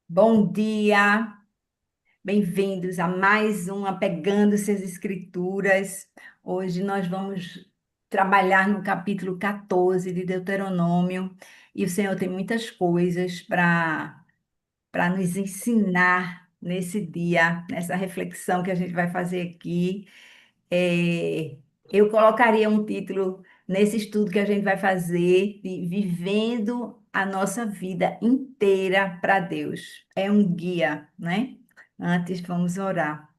Bom dia, bem-vindos a mais um Apegando Suas Escrituras. Hoje nós vamos trabalhar no capítulo 14 de Deuteronômio e o Senhor tem muitas coisas para nos ensinar nesse dia, nessa reflexão que a gente vai fazer aqui. É, eu colocaria um título nesse estudo que a gente vai fazer de Vivendo a Nossa Vida Inteira para Deus. É um guia, né? Antes, vamos orar.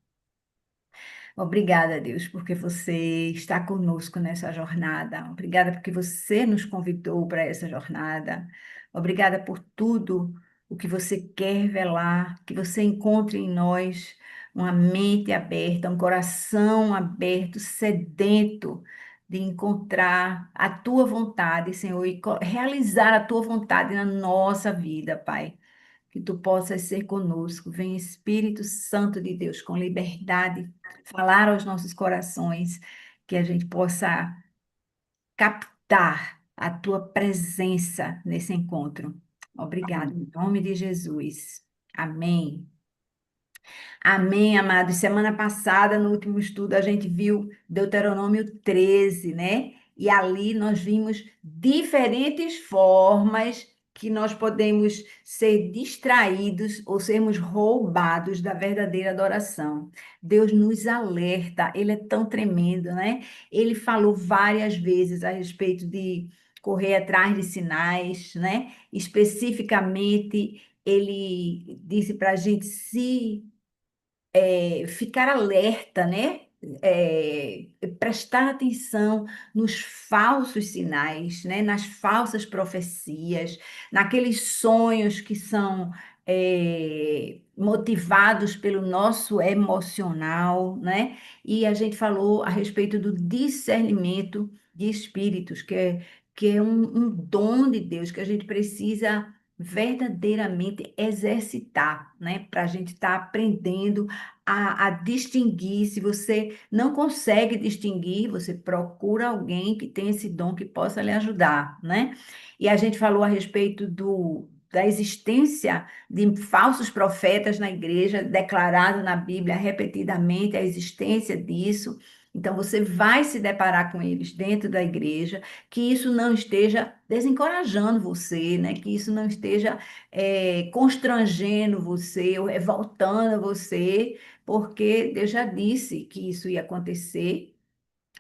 Obrigada, Deus, porque você está conosco nessa jornada. Obrigada porque você nos convidou para essa jornada. Obrigada por tudo o que você quer revelar, que você encontre em nós uma mente aberta, um coração aberto, sedento de encontrar a tua vontade, Senhor, e realizar a tua vontade na nossa vida, Pai. Que tu possas ser conosco. Vem Espírito Santo de Deus com liberdade, falar aos nossos corações, que a gente possa captar a tua presença nesse encontro. Obrigada, em nome de Jesus. Amém. Amém, amados. Semana passada, no último estudo, a gente viu Deuteronômio 13, né? E ali nós vimos diferentes formas que nós podemos ser distraídos ou sermos roubados da verdadeira adoração. Deus nos alerta, ele é tão tremendo, né? Ele falou várias vezes a respeito de correr atrás de sinais, né? Especificamente, ele disse para a gente se ficar alerta, né? Prestar atenção nos falsos sinais, né? Nas falsas profecias, naqueles sonhos que são motivados pelo nosso emocional, né? E a gente falou a respeito do discernimento de espíritos, que é um dom de Deus que a gente precisa verdadeiramente exercitar, né? Para a gente estar aprendendo a distinguir. Se você não consegue distinguir, você procura alguém que tem esse dom que possa lhe ajudar, né? E a gente falou a respeito da existência de falsos profetas na igreja, declarado na Bíblia repetidamente a existência disso. Então, você vai se deparar com eles dentro da igreja, que isso não esteja desencorajando você, né? Que isso não esteja constrangendo você ou revoltando você, porque Deus já disse que isso ia acontecer.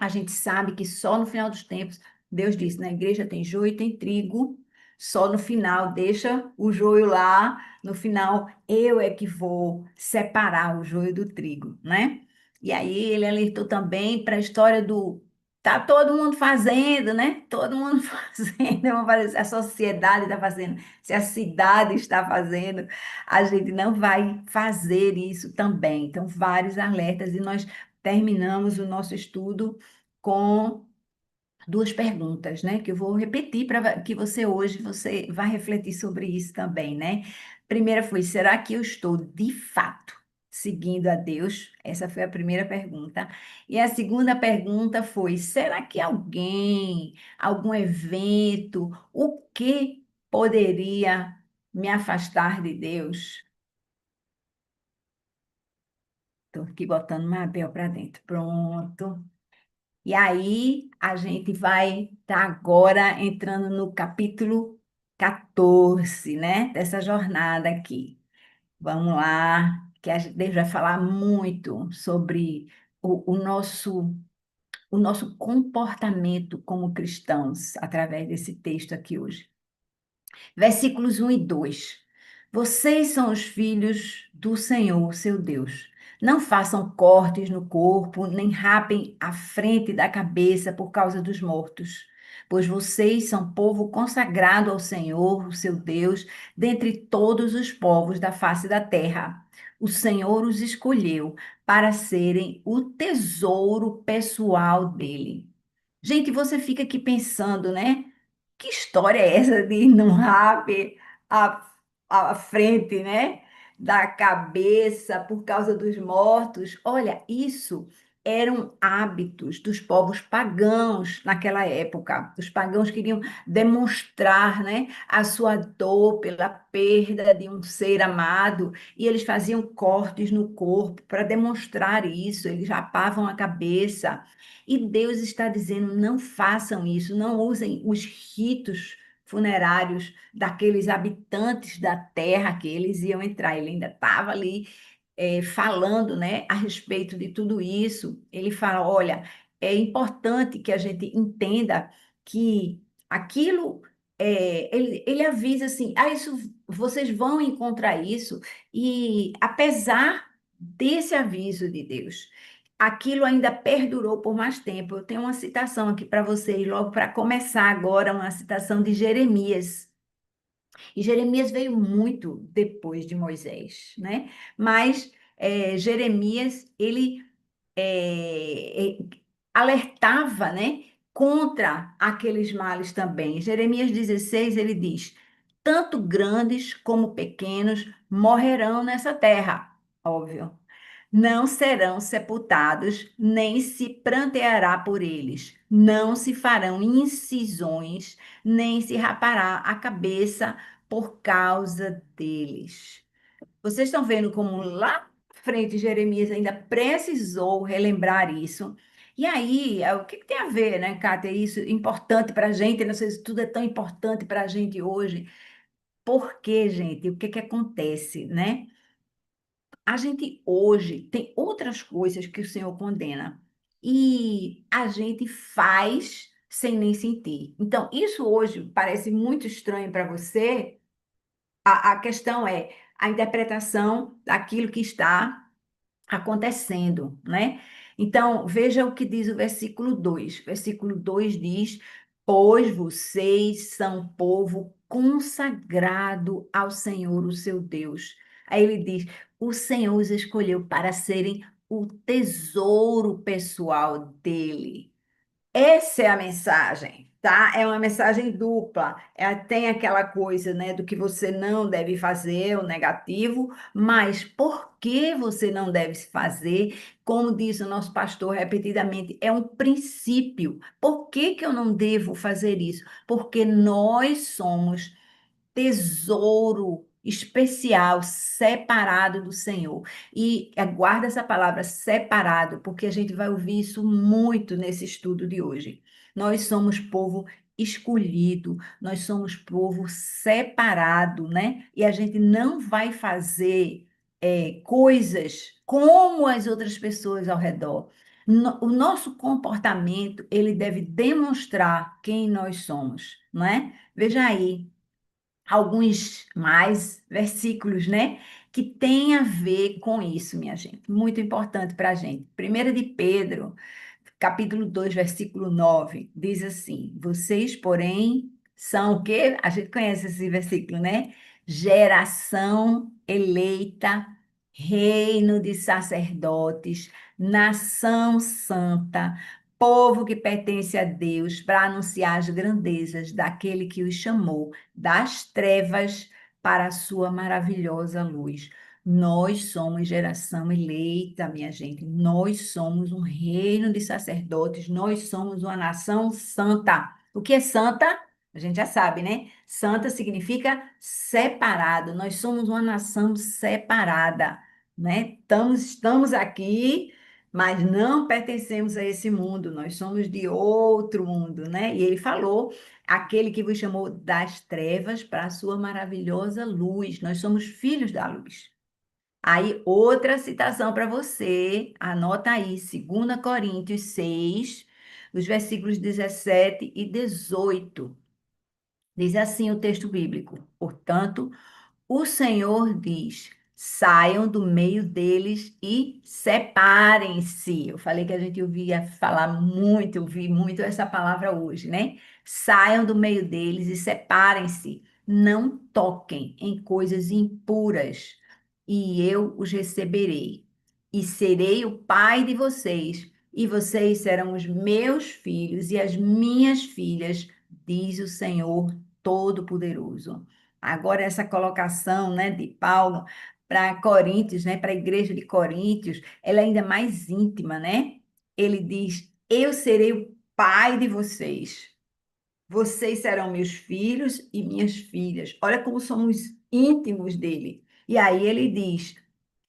A gente sabe que só no final dos tempos, Deus disse, na igreja tem joio e tem trigo, só no final, deixa o joio lá, no final eu é que vou separar o joio do trigo, né? E aí ele alertou também para a história do tá todo mundo fazendo, né? Todo mundo fazendo, vamos fazer, se a sociedade está fazendo, se a cidade está fazendo, a gente não vai fazer isso também. Então, vários alertas e nós terminamos o nosso estudo com duas perguntas, né? Que eu vou repetir para que você vai refletir sobre isso também, né? Primeira foi: será que eu estou de fato seguindo a Deus? Essa foi a primeira pergunta. E a segunda pergunta foi: será que alguém, algum evento, o que poderia me afastar de Deus? Estou aqui botando meu papel para dentro. Pronto. E aí, a gente vai estar agora entrando no capítulo 14, né? Dessa jornada aqui. Vamos lá, que a gente vai falar muito sobre o nosso comportamento como cristãos através desse texto aqui hoje. Versículos 1 e 2. Vocês são os filhos do Senhor, seu Deus. Não façam cortes no corpo, nem rapem a frente da cabeça por causa dos mortos, pois vocês são povo consagrado ao Senhor, o seu Deus, dentre todos os povos da face da terra. O Senhor os escolheu para serem o tesouro pessoal dele. Gente, você fica aqui pensando, né? Que história é essa de não rabe a, a frente, né? Da cabeça por causa dos mortos? Olha, isso eram hábitos dos povos pagãos naquela época. Os pagãos queriam demonstrar, né, a sua dor pela perda de um ser amado, e eles faziam cortes no corpo para demonstrar isso, eles rapavam a cabeça. E Deus está dizendo: não façam isso, não usem os ritos funerários daqueles habitantes da terra que eles iam entrar. Ele ainda estava ali falando, né, a respeito de tudo isso. Ele fala: olha, é importante que a gente entenda que aquilo. Ele avisa assim: ah, isso, vocês vão encontrar isso, e apesar desse aviso de Deus, aquilo ainda perdurou por mais tempo. Eu tenho uma citação aqui para vocês, logo para começar agora, uma citação de Jeremias. E Jeremias veio muito depois de Moisés, né? Mas Jeremias, ele é, é, alertava, né, contra aqueles males também. Jeremias 16, ele diz: tanto grandes como pequenos morrerão nessa terra, óbvio. Não serão sepultados, nem se pranteará por eles. Não se farão incisões, nem se rapará a cabeça por causa deles. Vocês estão vendo como lá à frente Jeremias ainda precisou relembrar isso. E aí, o que que tem a ver, né, Kátia? Isso é importante para a gente, não sei se tudo é tão importante para a gente hoje. Por quê, gente? O que que acontece, né? A gente hoje tem outras coisas que o Senhor condena e a gente faz sem nem sentir. Então, isso hoje parece muito estranho para você. A questão é a interpretação daquilo que está acontecendo, né? Então, veja o que diz o versículo 2. Versículo 2 diz: pois vocês são povo consagrado ao Senhor, o seu Deus. Aí ele diz: o Senhor os escolheu para serem o tesouro pessoal dele. Essa é a mensagem, tá? É uma mensagem dupla. Tem aquela coisa, né, do que você não deve fazer, o negativo, mas por que você não deve fazer? Como diz o nosso pastor repetidamente, é um princípio. Por que que eu não devo fazer isso? Porque nós somos tesouro especial, separado do Senhor. E guarda essa palavra separado, porque a gente vai ouvir isso muito nesse estudo de hoje. Nós somos povo escolhido, nós somos povo separado, né? E a gente não vai fazer coisas como as outras pessoas ao redor. O nosso comportamento, ele deve demonstrar quem nós somos, não é? Veja aí, alguns mais versículos, né? Que tem a ver com isso, minha gente. Muito importante para a gente. Primeira de Pedro, capítulo 2, versículo 9, diz assim: vocês, porém, são o quê? A gente conhece esse versículo, né? Geração eleita, reino de sacerdotes, nação santa, povo que pertence a Deus, para anunciar as grandezas daquele que os chamou das trevas para a sua maravilhosa luz. Nós somos geração eleita, minha gente. Nós somos um reino de sacerdotes. Nós somos uma nação santa. O que é santa? A gente já sabe, né? Santa significa separado. Nós somos uma nação separada, né? Estamos aqui, mas não pertencemos a esse mundo. Nós somos de outro mundo, né? E ele falou: aquele que vos chamou das trevas para a sua maravilhosa luz. Nós somos filhos da luz. Aí, outra citação para você, anota aí, 2 Coríntios 6, os versículos 17 e 18. Diz assim o texto bíblico: portanto, o Senhor diz: saiam do meio deles e separem-se. Eu falei que a gente ouvia falar muito, ouvi muito essa palavra hoje, né? Saiam do meio deles e separem-se. Não toquem em coisas impuras, e eu os receberei. E serei o pai de vocês, e vocês serão os meus filhos e as minhas filhas, diz o Senhor Todo-Poderoso. Agora, essa colocação, né, de Paulo para Coríntios, né, para a igreja de Coríntios, ela é ainda mais íntima, né? Ele diz: Eu serei o pai de vocês. Vocês serão meus filhos e minhas filhas. Olha como somos íntimos dele. E aí ele diz: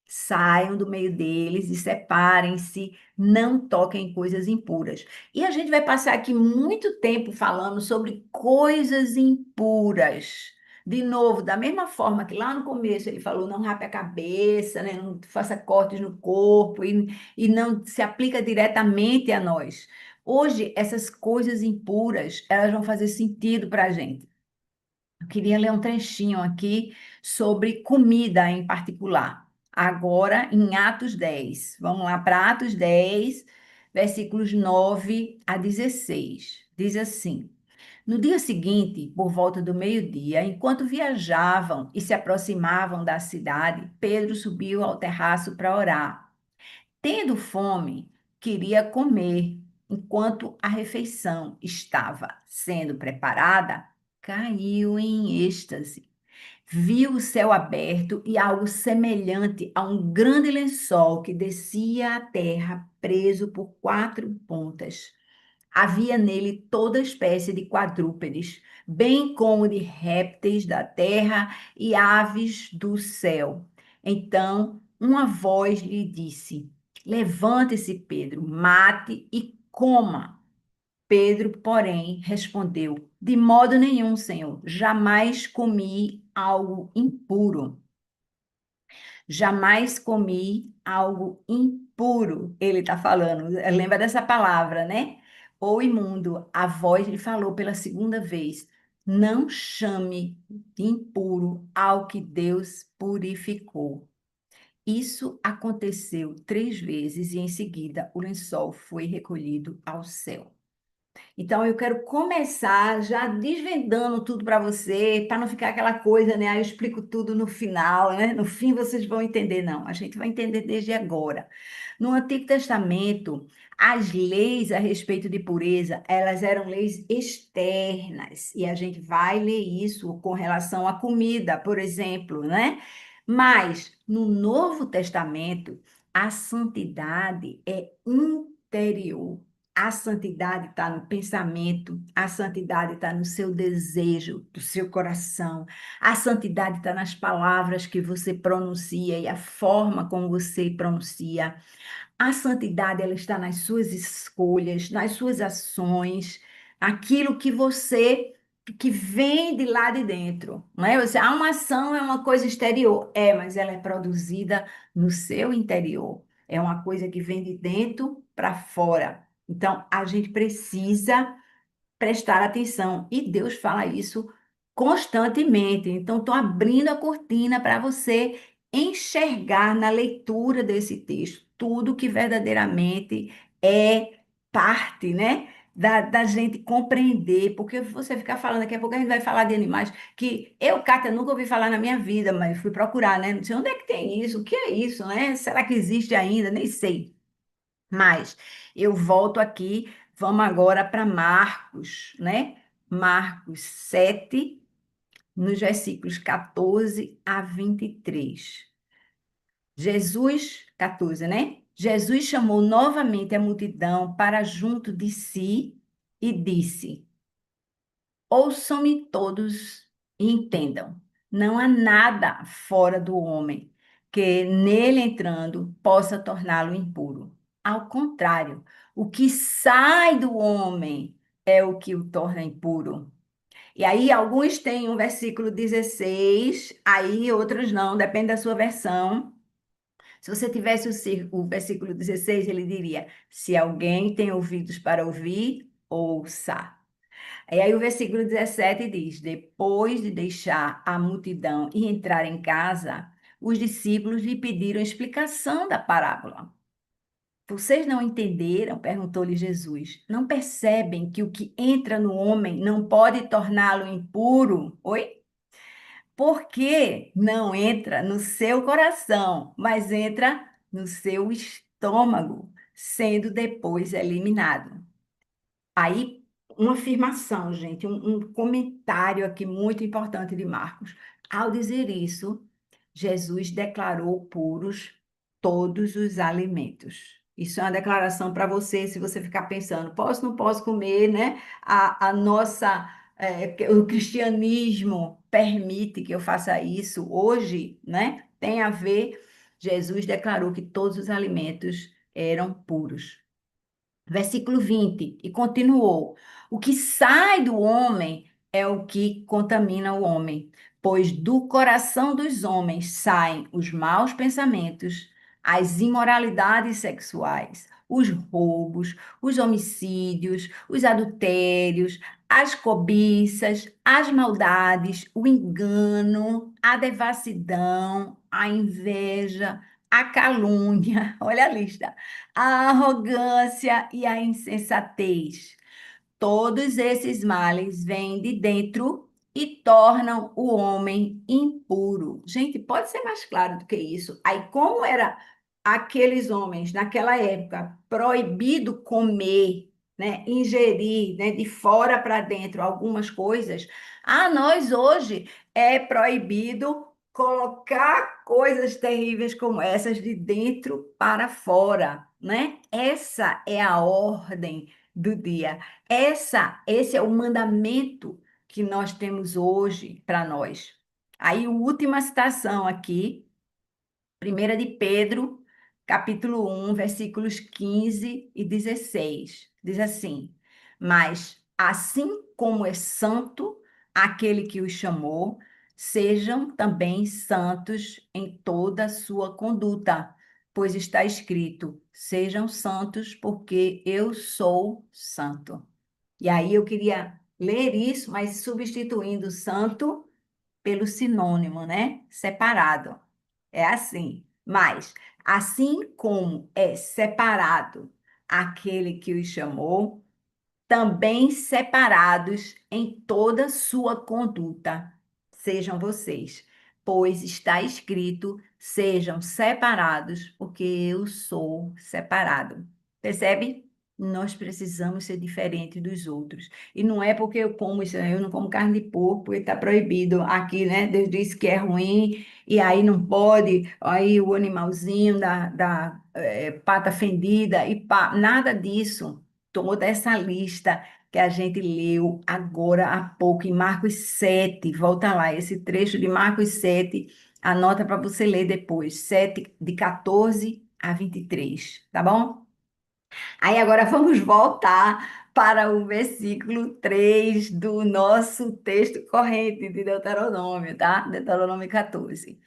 Saiam do meio deles e separem-se, não toquem em coisas impuras. E a gente vai passar aqui muito tempo falando sobre coisas impuras. De novo, da mesma forma que lá no começo ele falou, não rape a cabeça, né? Não faça cortes no corpo e não se aplica diretamente a nós. Hoje, essas coisas impuras, elas vão fazer sentido para a gente. Eu queria ler um trechinho aqui sobre comida em particular. Agora, em Atos 10. Vamos lá para Atos 10, versículos 9 a 16. Diz assim: No dia seguinte, por volta do meio-dia, enquanto viajavam e se aproximavam da cidade, Pedro subiu ao terraço para orar. Tendo fome, queria comer. Enquanto a refeição estava sendo preparada, caiu em êxtase. Viu o céu aberto e algo semelhante a um grande lençol que descia à terra, preso por quatro pontas. Havia nele toda espécie de quadrúpedes, bem como de répteis da terra e aves do céu. Então uma voz lhe disse: Levante-se, Pedro, mate e coma. Pedro, porém, respondeu: De modo nenhum, Senhor, jamais comi algo impuro. Jamais comi algo impuro, ele está falando. Lembra dessa palavra, né? Ou imundo. A voz lhe falou pela segunda vez: Não chame de impuro ao que Deus purificou. Isso aconteceu 3 vezes e em seguida o lençol foi recolhido ao céu. Então, eu quero começar já desvendando tudo para você, para não ficar aquela coisa, né? Aí eu explico tudo no final, né? No fim vocês vão entender. Não, a gente vai entender desde agora. No Antigo Testamento, as leis a respeito de pureza, elas eram leis externas, e a gente vai ler isso com relação à comida, por exemplo, né? Mas no Novo Testamento, a santidade é interior. A santidade está no pensamento, a santidade está no seu desejo, do seu coração, a santidade está nas palavras que você pronuncia e a forma como você pronuncia. A santidade ela está nas suas escolhas, nas suas ações, aquilo que vem de lá de dentro, não é? Uma ação é uma coisa exterior, mas ela é produzida no seu interior. É uma coisa que vem de dentro para fora. Então, a gente precisa prestar atenção. E Deus fala isso constantemente. Então, estou abrindo a cortina para você enxergar na leitura desse texto tudo que verdadeiramente é parte, né? Da gente compreender, porque você ficar falando, daqui a pouco a gente vai falar de animais que eu, Kátia, nunca ouvi falar na minha vida, mas fui procurar, né? Não sei onde é que tem isso, o que é isso, né? Será que existe ainda? Nem sei. Mas eu volto aqui, vamos agora para Marcos, né? Marcos 7, nos versículos 14 a 23. Jesus, 14, né? Jesus chamou novamente a multidão para junto de si e disse: Ouçam-me todos e entendam. Não há nada fora do homem que, nele entrando, possa torná-lo impuro. Ao contrário, o que sai do homem é o que o torna impuro. E aí, alguns têm um versículo 16, aí outros não, depende da sua versão. Se você tivesse o versículo 16, ele diria: Se alguém tem ouvidos para ouvir, ouça. E aí o versículo 17 diz: Depois de deixar a multidão e entrar em casa, os discípulos lhe pediram explicação da parábola. Vocês não entenderam? Perguntou-lhe Jesus. Não percebem que o que entra no homem não pode torná-lo impuro? Oi? Porque não entra no seu coração, mas entra no seu estômago, sendo depois eliminado. Aí, uma afirmação, gente, um comentário aqui muito importante de Marcos. Ao dizer isso, Jesus declarou puros todos os alimentos. Isso é uma declaração para você, se você ficar pensando, posso, não posso comer, né? A nossa, o cristianismo permite que eu faça isso hoje, né? Tem a ver, Jesus declarou que todos os alimentos eram puros. Versículo 20 e continuou: O que sai do homem é o que contamina o homem, pois do coração dos homens saem os maus pensamentos, as imoralidades sexuais, os roubos, os homicídios, os adultérios, as cobiças, as maldades, o engano, a devassidão, a inveja, a calúnia. Olha a lista, a arrogância e a insensatez. Todos esses males vêm de dentro e tornam o homem impuro. Gente, pode ser mais claro do que isso. Aí, como era aqueles homens naquela época proibido comer, né, ingerir, né, de fora para dentro algumas coisas, a nós hoje é proibido colocar coisas terríveis como essas de dentro para fora, né? Essa é a ordem do dia. Esse é o mandamento que nós temos hoje para nós. Aí, a última citação aqui, 1 de Pedro, capítulo 1, versículos 15 e 16. Diz assim: Mas assim como é santo aquele que os chamou, sejam também santos em toda a sua conduta, pois está escrito: Sejam santos, porque eu sou santo. E aí eu queria ler isso, mas substituindo santo pelo sinônimo, né? Separado. É assim. Mas, assim como é separado aquele que os chamou, também separados em toda sua conduta, sejam vocês, pois está escrito: sejam separados, porque eu sou separado. Percebe? Nós precisamos ser diferentes dos outros. E não é porque eu como isso, eu não como carne de porco, porque está proibido aqui, né? Deus disse que é ruim, e aí não pode, aí o animalzinho da pata fendida, e nada disso. Toda essa lista que a gente leu agora há pouco, em Marcos 7, volta lá, esse trecho de Marcos 7, anota para você ler depois, 7, de 14 a 23, tá bom? Aí agora vamos voltar para o versículo 3 do nosso texto corrente de Deuteronômio, tá? Deuteronômio 14.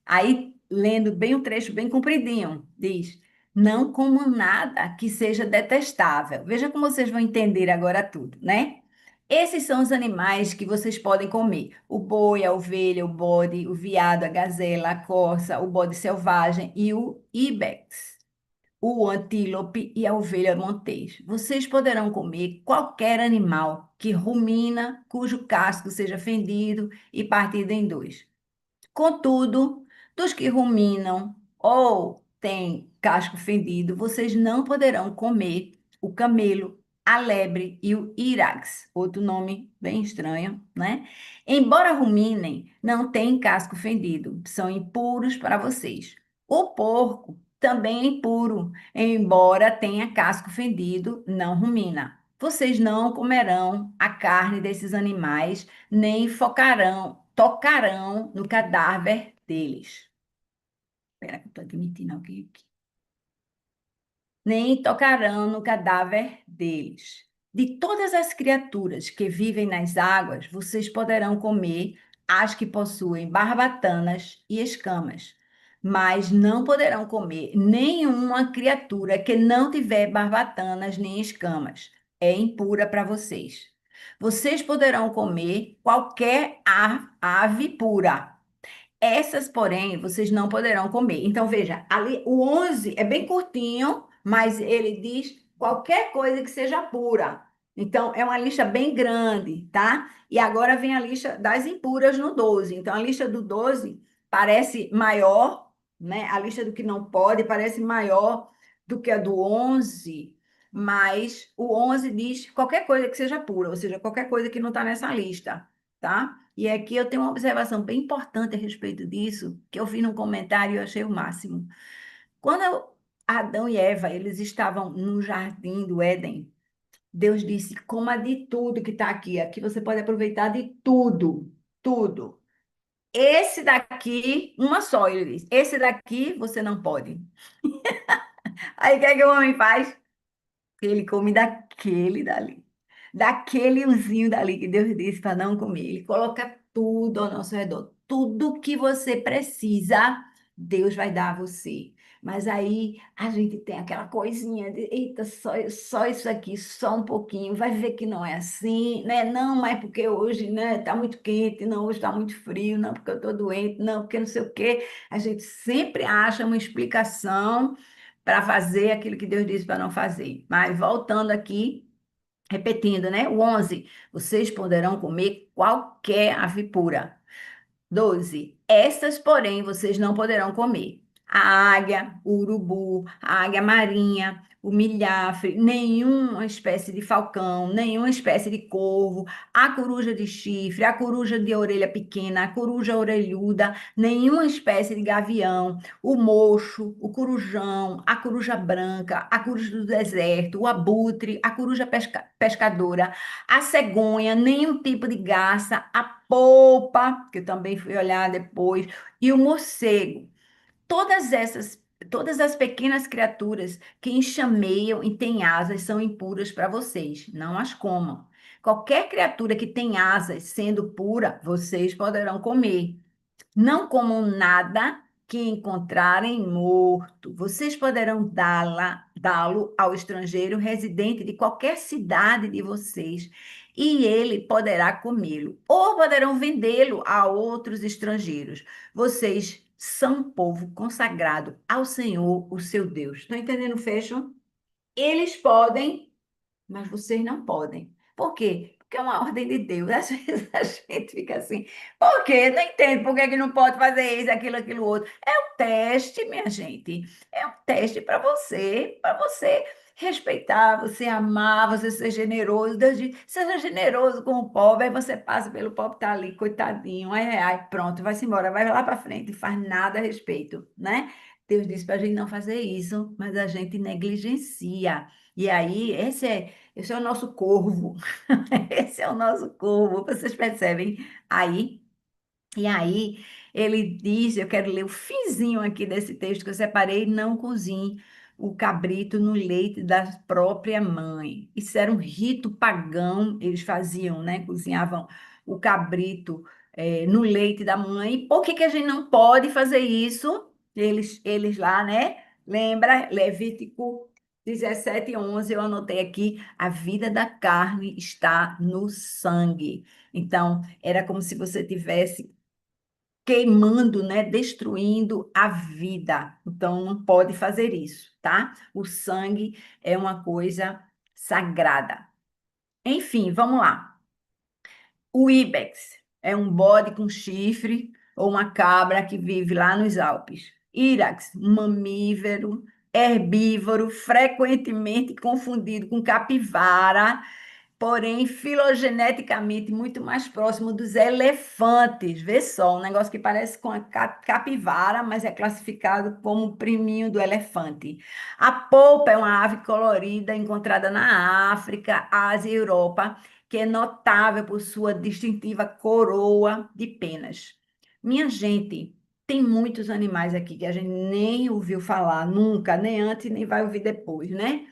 Aí, lendo bem o trecho, bem compridinho, diz: Não comam nada que seja detestável. Veja como vocês vão entender agora tudo, né? Esses são os animais que vocês podem comer: o boi, a ovelha, o bode, o veado, a gazela, a corça, o bode selvagem e o ibex, o antílope e a ovelha montês. Vocês poderão comer qualquer animal que rumina, cujo casco seja fendido e partido em dois. Contudo, dos que ruminam ou têm casco fendido, vocês não poderão comer o camelo, a lebre e o irax, outro nome bem estranho, né? Embora ruminem, não têm casco fendido, são impuros para vocês. O porco também é impuro, embora tenha casco fendido, não rumina. Vocês não comerão a carne desses animais nem tocarão no cadáver deles. Espera que eu estou admitindo alguém aqui. Nem tocarão no cadáver deles. De todas as criaturas que vivem nas águas, vocês poderão comer as que possuem barbatanas e escamas, mas não poderão comer nenhuma criatura que não tiver barbatanas nem escamas. É impura para vocês. Vocês poderão comer qualquer ave pura. Essas, porém, vocês não poderão comer. Então, veja, ali o 11 é bem curtinho, mas ele diz qualquer coisa que seja pura. Então, é uma lista bem grande, tá? E agora vem a lista das impuras no 12. Então, a lista do 12 parece maior, né? A lista do que não pode parece maior do que a do 11, mas o 11 diz qualquer coisa que seja pura, ou seja, qualquer coisa que não está nessa lista, tá? E aqui eu tenho uma observação bem importante a respeito disso, que eu vi num comentário e eu achei o máximo. Quando Adão e Eva, eles estavam no jardim do Éden. Deus disse: coma de tudo que está aqui. Aqui você pode aproveitar de tudo, tudo. Esse daqui, uma só, ele disse. Esse daqui você não pode. Aí o que é que o homem faz? Ele come daquele dali. Daquele unzinho dali que Deus disse para não comer. Ele coloca tudo ao nosso redor. Tudo que você precisa, Deus vai dar a você. Mas aí a gente tem aquela coisinha de, eita, só isso aqui, só um pouquinho. Vai ver que não é assim, né? Não, mas porque hoje, né, tá muito quente, não, hoje está muito frio, não, porque eu estou doente, não, porque não sei o quê. A gente sempre acha uma explicação para fazer aquilo que Deus disse para não fazer. Mas voltando aqui, repetindo, né? O 11, vocês poderão comer qualquer ave pura. 12. Estas, porém, vocês não poderão comer: a águia, o urubu, a águia marinha, o milhafre, nenhuma espécie de falcão, nenhuma espécie de corvo, a coruja de chifre, a coruja de orelha pequena, a coruja orelhuda, nenhuma espécie de gavião, o mocho, o corujão, a coruja branca, a coruja do deserto, o abutre, a coruja pescadora, a cegonha, nenhum tipo de garça, a polpa, que eu também fui olhar depois, e o morcego. Todas essas, todas as pequenas criaturas que enxameiam e têm asas são impuras para vocês, não as comam. Qualquer criatura que tem asas, sendo pura, vocês poderão comer. Não comam nada que encontrarem morto. Vocês poderão dá-lo ao estrangeiro residente de qualquer cidade de vocês, e ele poderá comê-lo. Ou poderão vendê-lo a outros estrangeiros. Vocês são um povo consagrado ao Senhor, o seu Deus. Estão entendendo, fecho? Eles podem, mas vocês não podem. Por quê? Porque é uma ordem de Deus. Às vezes a gente fica assim, por quê? Não entendo por que que não pode fazer isso, aquilo, aquilo outro. É um teste, minha gente. É um teste para você respeitar, você amar, você ser generoso. Deus diz, seja generoso com o pobre, aí você passa pelo pobre, tá ali, coitadinho, ai, pronto, vai-se embora, vai lá para frente, não faz nada a respeito, né? Deus disse para a gente não fazer isso, mas a gente negligencia. E aí, esse é o nosso corvo. Esse é o nosso corvo. Vocês percebem aí? E aí, ele diz: eu quero ler o finzinho aqui desse texto que eu separei: não cozinhe o cabrito no leite da própria mãe. Isso era um rito pagão, eles faziam, né? Cozinhavam o cabrito no leite da mãe. Por que que a gente não pode fazer isso? Eles lá, né? Lembra? Levítico 17:11, eu anotei aqui: a vida da carne está no sangue. Então, era como se você tivesse queimando, né, destruindo a vida. Então não pode fazer isso, tá? O sangue é uma coisa sagrada. Enfim, vamos lá. O ibex é um bode com chifre ou uma cabra que vive lá nos Alpes. Irax, um mamífero herbívoro, frequentemente confundido com capivara, porém filogeneticamente muito mais próximo dos elefantes. Vê só, um negócio que parece com a capivara, mas é classificado como o priminho do elefante. A polpa é uma ave colorida encontrada na África, Ásia e Europa, que é notável por sua distintiva coroa de penas. Minha gente, tem muitos animais aqui que a gente nem ouviu falar nunca, nem antes, nem vai ouvir depois, né?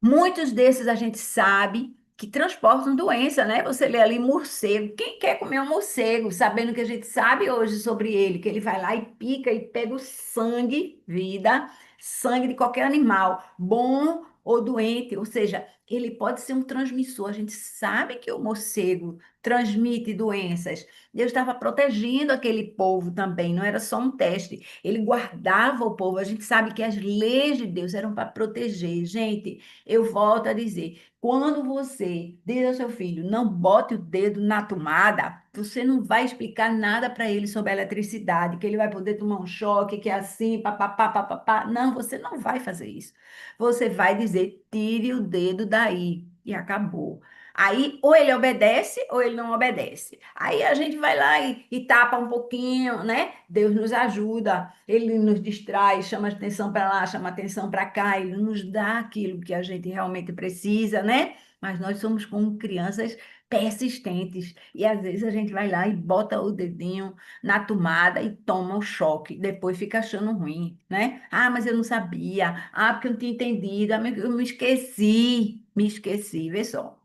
Muitos desses a gente sabe que transportam doença, né? Você lê ali morcego. Quem quer comer um morcego, sabendo que a gente sabe hoje sobre ele, que ele vai lá e pica e pega o sangue, vida, sangue de qualquer animal, bom ou doente, ou seja, ele pode ser um transmissor. A gente sabe que o morcego transmite doenças. Deus estava protegendo aquele povo também, não era só um teste. Ele guardava o povo. A gente sabe que as leis de Deus eram para proteger. Gente, eu volto a dizer, quando você diz ao seu filho, não bote o dedo na tomada, você não vai explicar nada para ele sobre a eletricidade, que ele vai poder tomar um choque, que é assim, papapá, papapá. Não, você não vai fazer isso. Você vai dizer, tire o dedo daí. E acabou. Aí, ou ele obedece, ou ele não obedece. Aí a gente vai lá e tapa um pouquinho, né? Deus nos ajuda, ele nos distrai, chama atenção para lá, chama atenção para cá, ele nos dá aquilo que a gente realmente precisa, né? Mas nós somos como crianças persistentes. E às vezes a gente vai lá e bota o dedinho na tomada e toma o choque. Depois fica achando ruim, né? Ah, mas eu não sabia. Ah, porque eu não tinha entendido. Ah, eu me esqueci. Me esqueci. Vê só.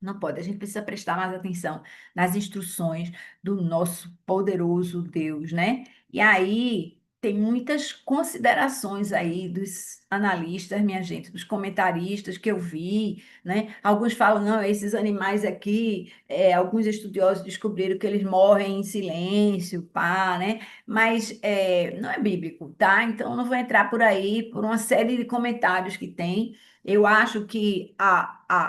Não pode, a gente precisa prestar mais atenção nas instruções do nosso poderoso Deus, né? E aí tem muitas considerações aí dos analistas, minha gente, dos comentaristas que eu vi, né? Alguns falam, não, esses animais aqui, alguns estudiosos descobriram que eles morrem em silêncio, pá, né? Mas não é bíblico, tá? Então eu não vou entrar por aí, por uma série de comentários que tem. Eu acho que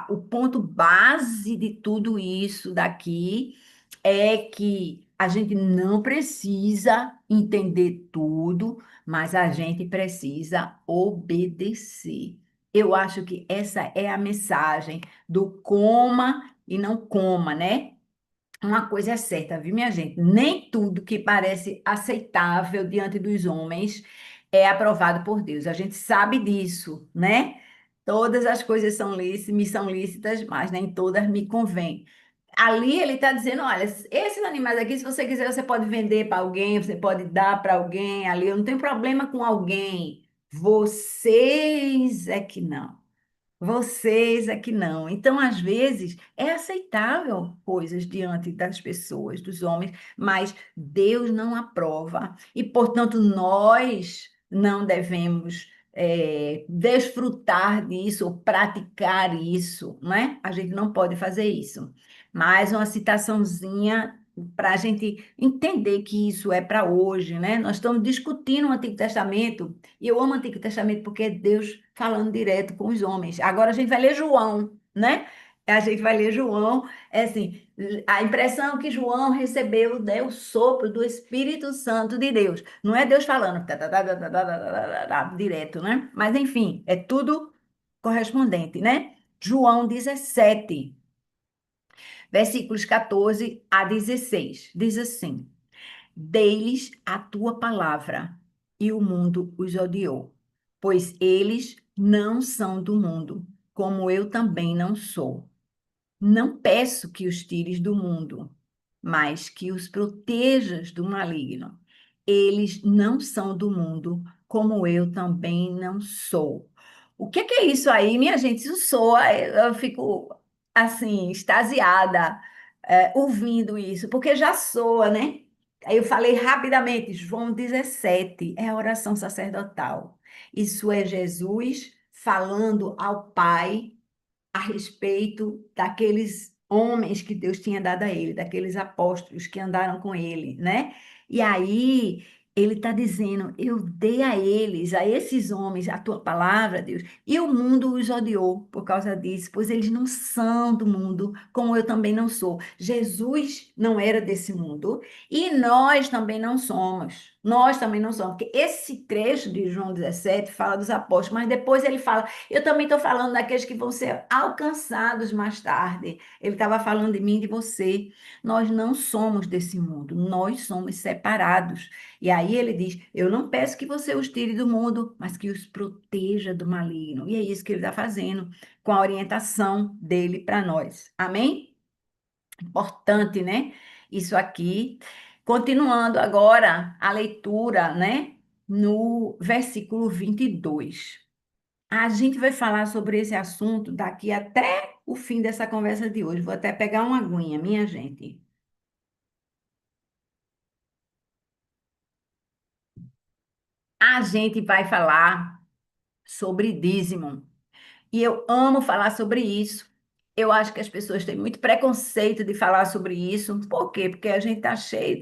o ponto base de tudo isso daqui é que a gente não precisa entender tudo, mas a gente precisa obedecer. Eu acho que essa é a mensagem do coma e não coma, né? Uma coisa é certa, viu, minha gente? Nem tudo que parece aceitável diante dos homens é aprovado por Deus. A gente sabe disso, né? Todas as coisas são lícitas, me são lícitas, mas nem todas me convêm. Ali ele está dizendo: olha, esses animais aqui, se você quiser, você pode vender para alguém, você pode dar para alguém ali. Eu não tenho problema com alguém. Vocês é que não. Vocês é que não. Então, às vezes, é aceitável coisas diante das pessoas, dos homens, mas Deus não aprova. E, portanto, nós não devemos desfrutar disso ou praticar isso, não é? A gente não pode fazer isso. Mais uma citaçãozinha para a gente entender que isso é para hoje, né? Nós estamos discutindo o Antigo Testamento e eu amo o Antigo Testamento porque é Deus falando direto com os homens. Agora a gente vai ler João, né? A gente vai ler João, é assim, a impressão que João recebeu, né, o sopro do Espírito Santo de Deus. Não é Deus falando direto, né? Mas enfim, é tudo correspondente, né? João 17, versículos 14 a 16, diz assim: Dei-lhes a tua palavra, e o mundo os odiou, pois eles não são do mundo, como eu também não sou. Não peço que os tires do mundo, mas que os protejas do maligno. Eles não são do mundo, como eu também não sou. O que é isso aí, minha gente? Isso soa, eu fico assim, extasiada, ouvindo isso, porque já soa, né? Aí eu falei rapidamente, João 17 é a oração sacerdotal. Isso é Jesus falando ao Pai a respeito daqueles homens que Deus tinha dado a ele, daqueles apóstolos que andaram com ele, né? E aí ele está dizendo: eu dei a eles, a esses homens, a tua palavra, Deus, e o mundo os odiou por causa disso, pois eles não são do mundo, como eu também não sou. Jesus não era desse mundo e nós também não somos. Nós também não somos, porque esse trecho de João 17 fala dos apóstolos, mas depois ele fala eu também estou falando daqueles que vão ser alcançados mais tarde. Ele estava falando de mim e de você. Nós não somos desse mundo, nós somos separados. E aí ele diz: Eu não peço que você os tire do mundo, mas que os proteja do maligno. E é isso que ele está fazendo com a orientação dele para nós. Amém? Importante, né? Isso aqui. Continuando agora a leitura, né? No versículo 22. A gente vai falar sobre esse assunto daqui até o fim dessa conversa de hoje. Vou até pegar uma aguinha, minha gente. A gente vai falar sobre dízimo. E eu amo falar sobre isso. Eu acho que as pessoas têm muito preconceito de falar sobre isso. Por quê? Porque a gente está cheio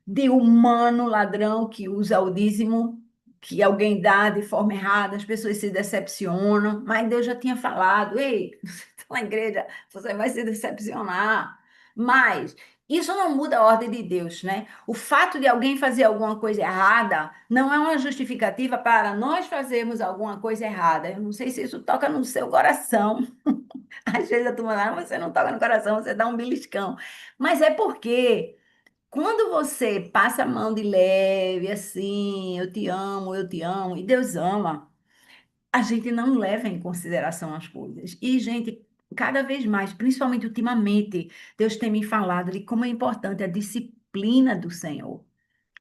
de humano ladrão que usa o dízimo, que alguém dá de forma errada, as pessoas se decepcionam. Mas Deus já tinha falado: ei, você está na igreja, você vai se decepcionar. Mas isso não muda a ordem de Deus, né? O fato de alguém fazer alguma coisa errada não é uma justificativa para nós fazermos alguma coisa errada. Eu não sei se isso toca no seu coração, Às vezes a turma lá, você não toca no coração, você dá um beliscão. Mas é porque quando você passa a mão de leve, assim, eu te amo, e Deus ama, a gente não leva em consideração as coisas. E, gente, cada vez mais, principalmente ultimamente, Deus tem me falado de como é importante a disciplina do Senhor.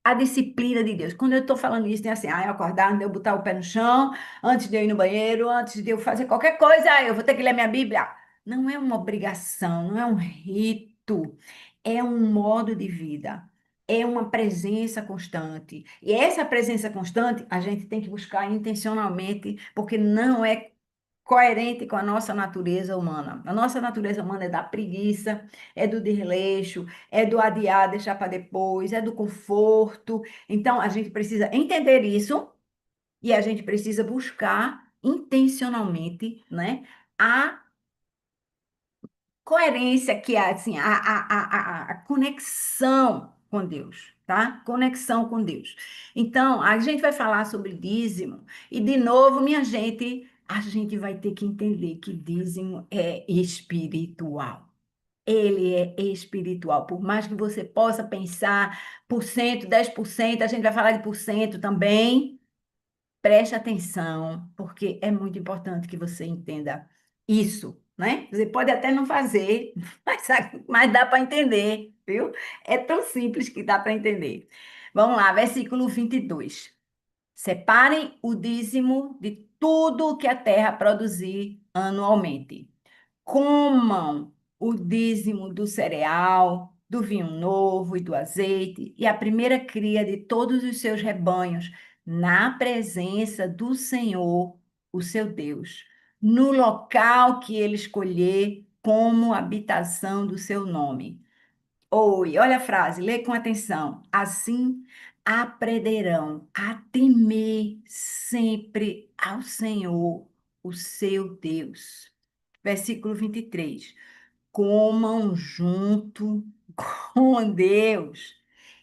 A disciplina de Deus. Quando eu estou falando isso, tem assim, eu acordar, antes de eu botar o pé no chão, antes de eu ir no banheiro, antes de eu fazer qualquer coisa, eu vou ter que ler minha Bíblia. Não é uma obrigação, não é um rito, é um modo de vida, é uma presença constante. E essa presença constante a gente tem que buscar intencionalmente, porque não é coerente com a nossa natureza humana. A nossa natureza humana é da preguiça, é do desleixo, é do adiar, deixar para depois, é do conforto. Então, a gente precisa entender isso e a gente precisa buscar intencionalmente, né, a coerência que é assim, a conexão com Deus, tá? Conexão com Deus. Então, a gente vai falar sobre dízimo, e de novo, minha gente, a gente vai ter que entender que dízimo é espiritual. Ele é espiritual. Por mais que você possa pensar por cento, 10%, a gente vai falar de por cento também. Preste atenção, porque é muito importante que você entenda isso, né? Você pode até não fazer, mas dá para entender, viu? É tão simples que dá para entender. Vamos lá, versículo 22. Separem o dízimo de tudo que a terra produzir anualmente. Comam o dízimo do cereal, do vinho novo e do azeite, e a primeira cria de todos os seus rebanhos, na presença do Senhor, o seu Deus, no local que ele escolher como habitação do seu nome. Oi, olha a frase, lê com atenção. Assim aprenderão a temer sempre ao Senhor, o seu Deus. Versículo 23. Comam junto com Deus.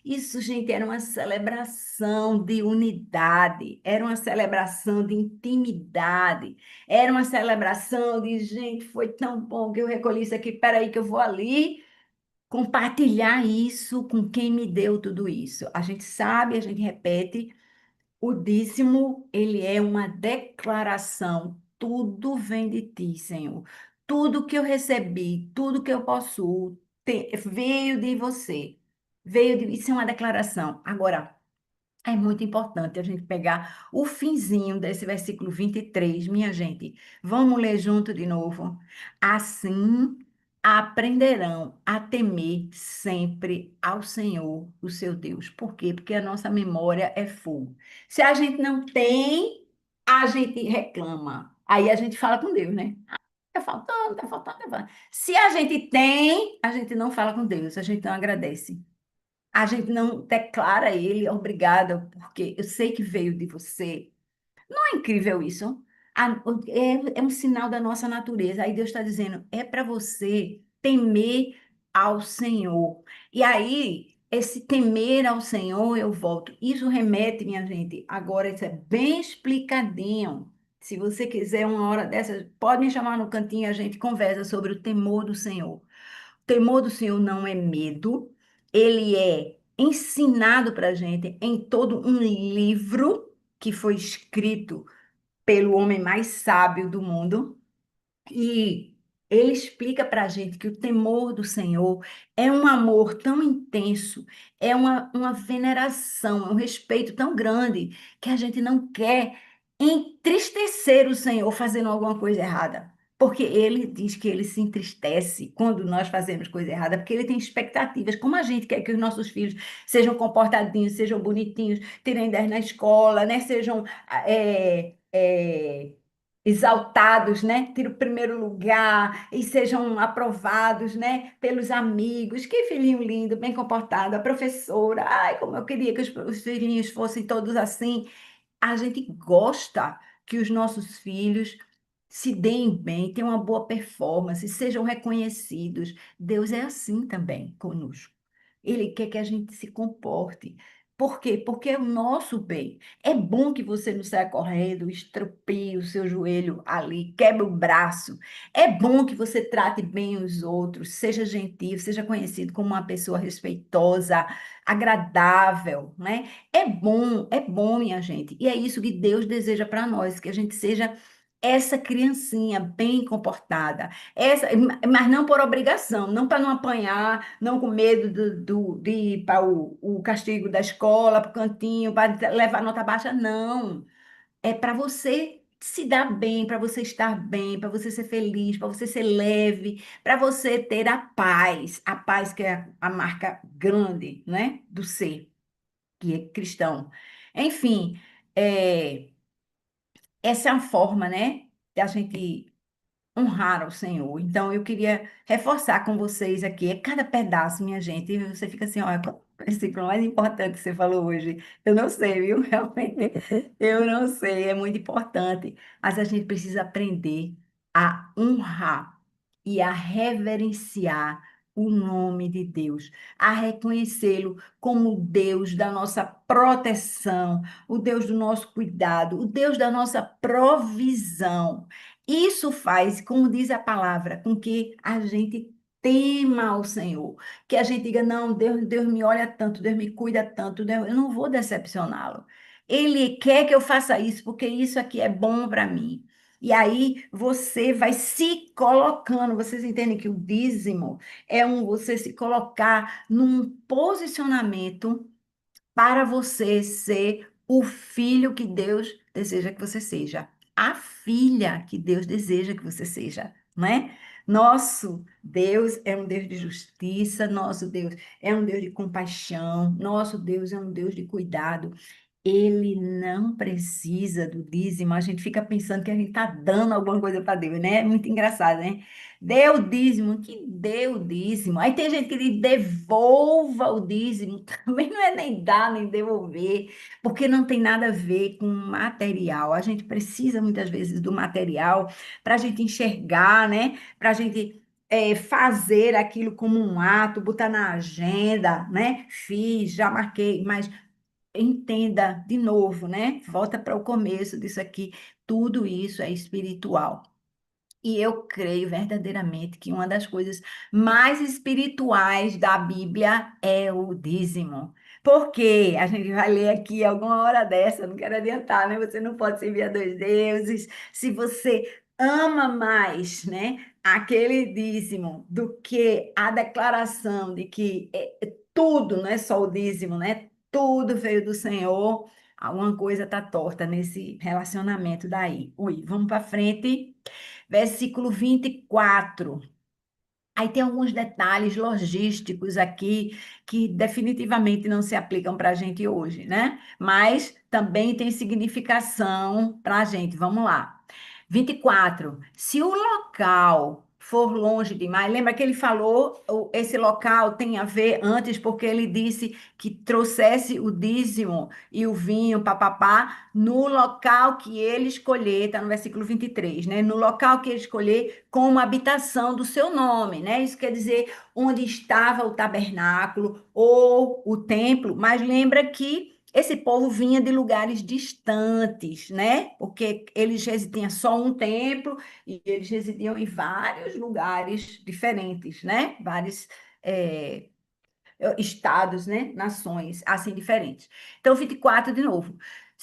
Isso, gente, era uma celebração de unidade, era uma celebração de intimidade, era uma celebração de, gente, foi tão bom que eu recolhi isso aqui, peraí que eu vou ali compartilhar isso com quem me deu tudo isso. A gente sabe, a gente repete, o dízimo, ele é uma declaração. Tudo vem de ti, Senhor. Tudo que eu recebi, tudo que eu possuo, veio de você. Isso é uma declaração. Agora, é muito importante a gente pegar o finzinho desse versículo 23, minha gente. Vamos ler junto de novo. Assim aprenderão a temer sempre ao Senhor, o seu Deus. Por quê? Porque a nossa memória é fogo. Se a gente não tem, a gente reclama. Aí a gente fala com Deus, né? Tá faltando, tá faltando, tá faltando. Se a gente tem, a gente não fala com Deus, a gente não agradece. A gente não declara a ele obrigada, porque eu sei que veio de você. Não é incrível isso? É um sinal da nossa natureza. Aí Deus está dizendo: é para você temer ao Senhor. E aí, esse temer ao Senhor, eu volto. Isso remete, minha gente, agora isso é bem explicadinho. Se você quiser uma hora dessas, pode me chamar no cantinho, a gente conversa sobre o temor do Senhor. Temor do Senhor não é medo, ele é ensinado para a gente em todo um livro que foi escrito pelo homem mais sábio do mundo. E ele explica para a gente que o temor do Senhor é um amor tão intenso, é uma veneração, é um respeito tão grande que a gente não quer entristecer o Senhor fazendo alguma coisa errada. Porque ele diz que ele se entristece quando nós fazemos coisa errada, porque ele tem expectativas. Como a gente quer que os nossos filhos sejam comportadinhos, sejam bonitinhos, tirem 10 na escola, né? Sejam exaltados, né? Ter o primeiro lugar e sejam aprovados, né? Pelos amigos. Que filhinho lindo, bem comportado. A professora, ai, como eu queria que os filhinhos fossem todos assim. A gente gosta que os nossos filhos se deem bem, tenham uma boa performance, sejam reconhecidos. Deus é assim também conosco. Ele quer que a gente se comporte. Por quê? Porque é o nosso bem. É bom que você não saia correndo, estropie o seu joelho ali, quebre o braço. É bom que você trate bem os outros, seja gentil, seja conhecido como uma pessoa respeitosa, agradável, né? É bom, minha gente. E é isso que Deus deseja para nós, que a gente seja essa criancinha bem comportada, mas não por obrigação, não para não apanhar, não com medo de ir para o castigo da escola, para o cantinho, para levar nota baixa, não. É para você se dar bem, para você estar bem, para você ser feliz, para você ser leve, para você ter a paz que é a marca grande, né, do ser, que é cristão. Enfim, é, essa é a forma, né, de a gente honrar ao Senhor. Então, eu queria reforçar com vocês aqui, é cada pedaço, minha gente, e você fica assim, olha, qual é o versículo mais importante que você falou hoje? Eu não sei, viu? Realmente, eu não sei, é muito importante, mas a gente precisa aprender a honrar e a reverenciar o nome de Deus, a reconhecê-lo como o Deus da nossa proteção, o Deus do nosso cuidado, o Deus da nossa provisão. Isso faz, como diz a palavra, com que a gente tema ao Senhor, que a gente diga, não, Deus me olha tanto, Deus me cuida tanto, eu não vou decepcioná-lo. Ele quer que eu faça isso, porque isso aqui é bom para mim. E aí você vai se colocando, vocês entendem que o dízimo é você se colocar num posicionamento para você ser o filho que Deus deseja que você seja, a filha que Deus deseja que você seja, não é? Nosso Deus é um Deus de justiça, nosso Deus é um Deus de compaixão, nosso Deus é um Deus de cuidado. Ele não precisa do dízimo. A gente fica pensando que a gente está dando alguma coisa para Deus, né? É muito engraçado, né? Deu o dízimo, que deu o dízimo. Aí tem gente que diz devolva o dízimo. Também não é nem dar, nem devolver, porque não tem nada a ver com material. A gente precisa muitas vezes do material para a gente enxergar, né? Para a gente fazer aquilo como um ato, botar na agenda, né? Fiz, já marquei, mas entenda de novo, né? Volta para o começo disso aqui. Tudo isso é espiritual. E eu creio verdadeiramente que uma das coisas mais espirituais da Bíblia é o dízimo. Porque a gente vai ler aqui alguma hora dessa, eu não quero adiantar, né? Você não pode servir a dois deuses. Se você ama mais, né, aquele dízimo do que a declaração de que tudo, não é só o dízimo, né? Tudo veio do Senhor. Alguma coisa está torta nesse relacionamento daí. Ui, vamos para frente. Versículo 24. Aí tem alguns detalhes logísticos aqui que definitivamente não se aplicam para a gente hoje, né? Mas também tem significação para a gente. Vamos lá. 24. Se o local for longe demais, lembra que ele falou, esse local tem a ver antes, porque ele disse que trouxesse o dízimo e o vinho, papapá, no local que ele escolher, está no versículo 23, né? No local que ele escolher, como habitação do seu nome, né? Isso quer dizer onde estava o tabernáculo ou o templo, mas lembra que esse povo vinha de lugares distantes, né? Porque eles tinham só um templo e eles residiam em vários lugares diferentes, né? Vários é, estados, né? Nações, assim, diferentes. Então, 24 de novo.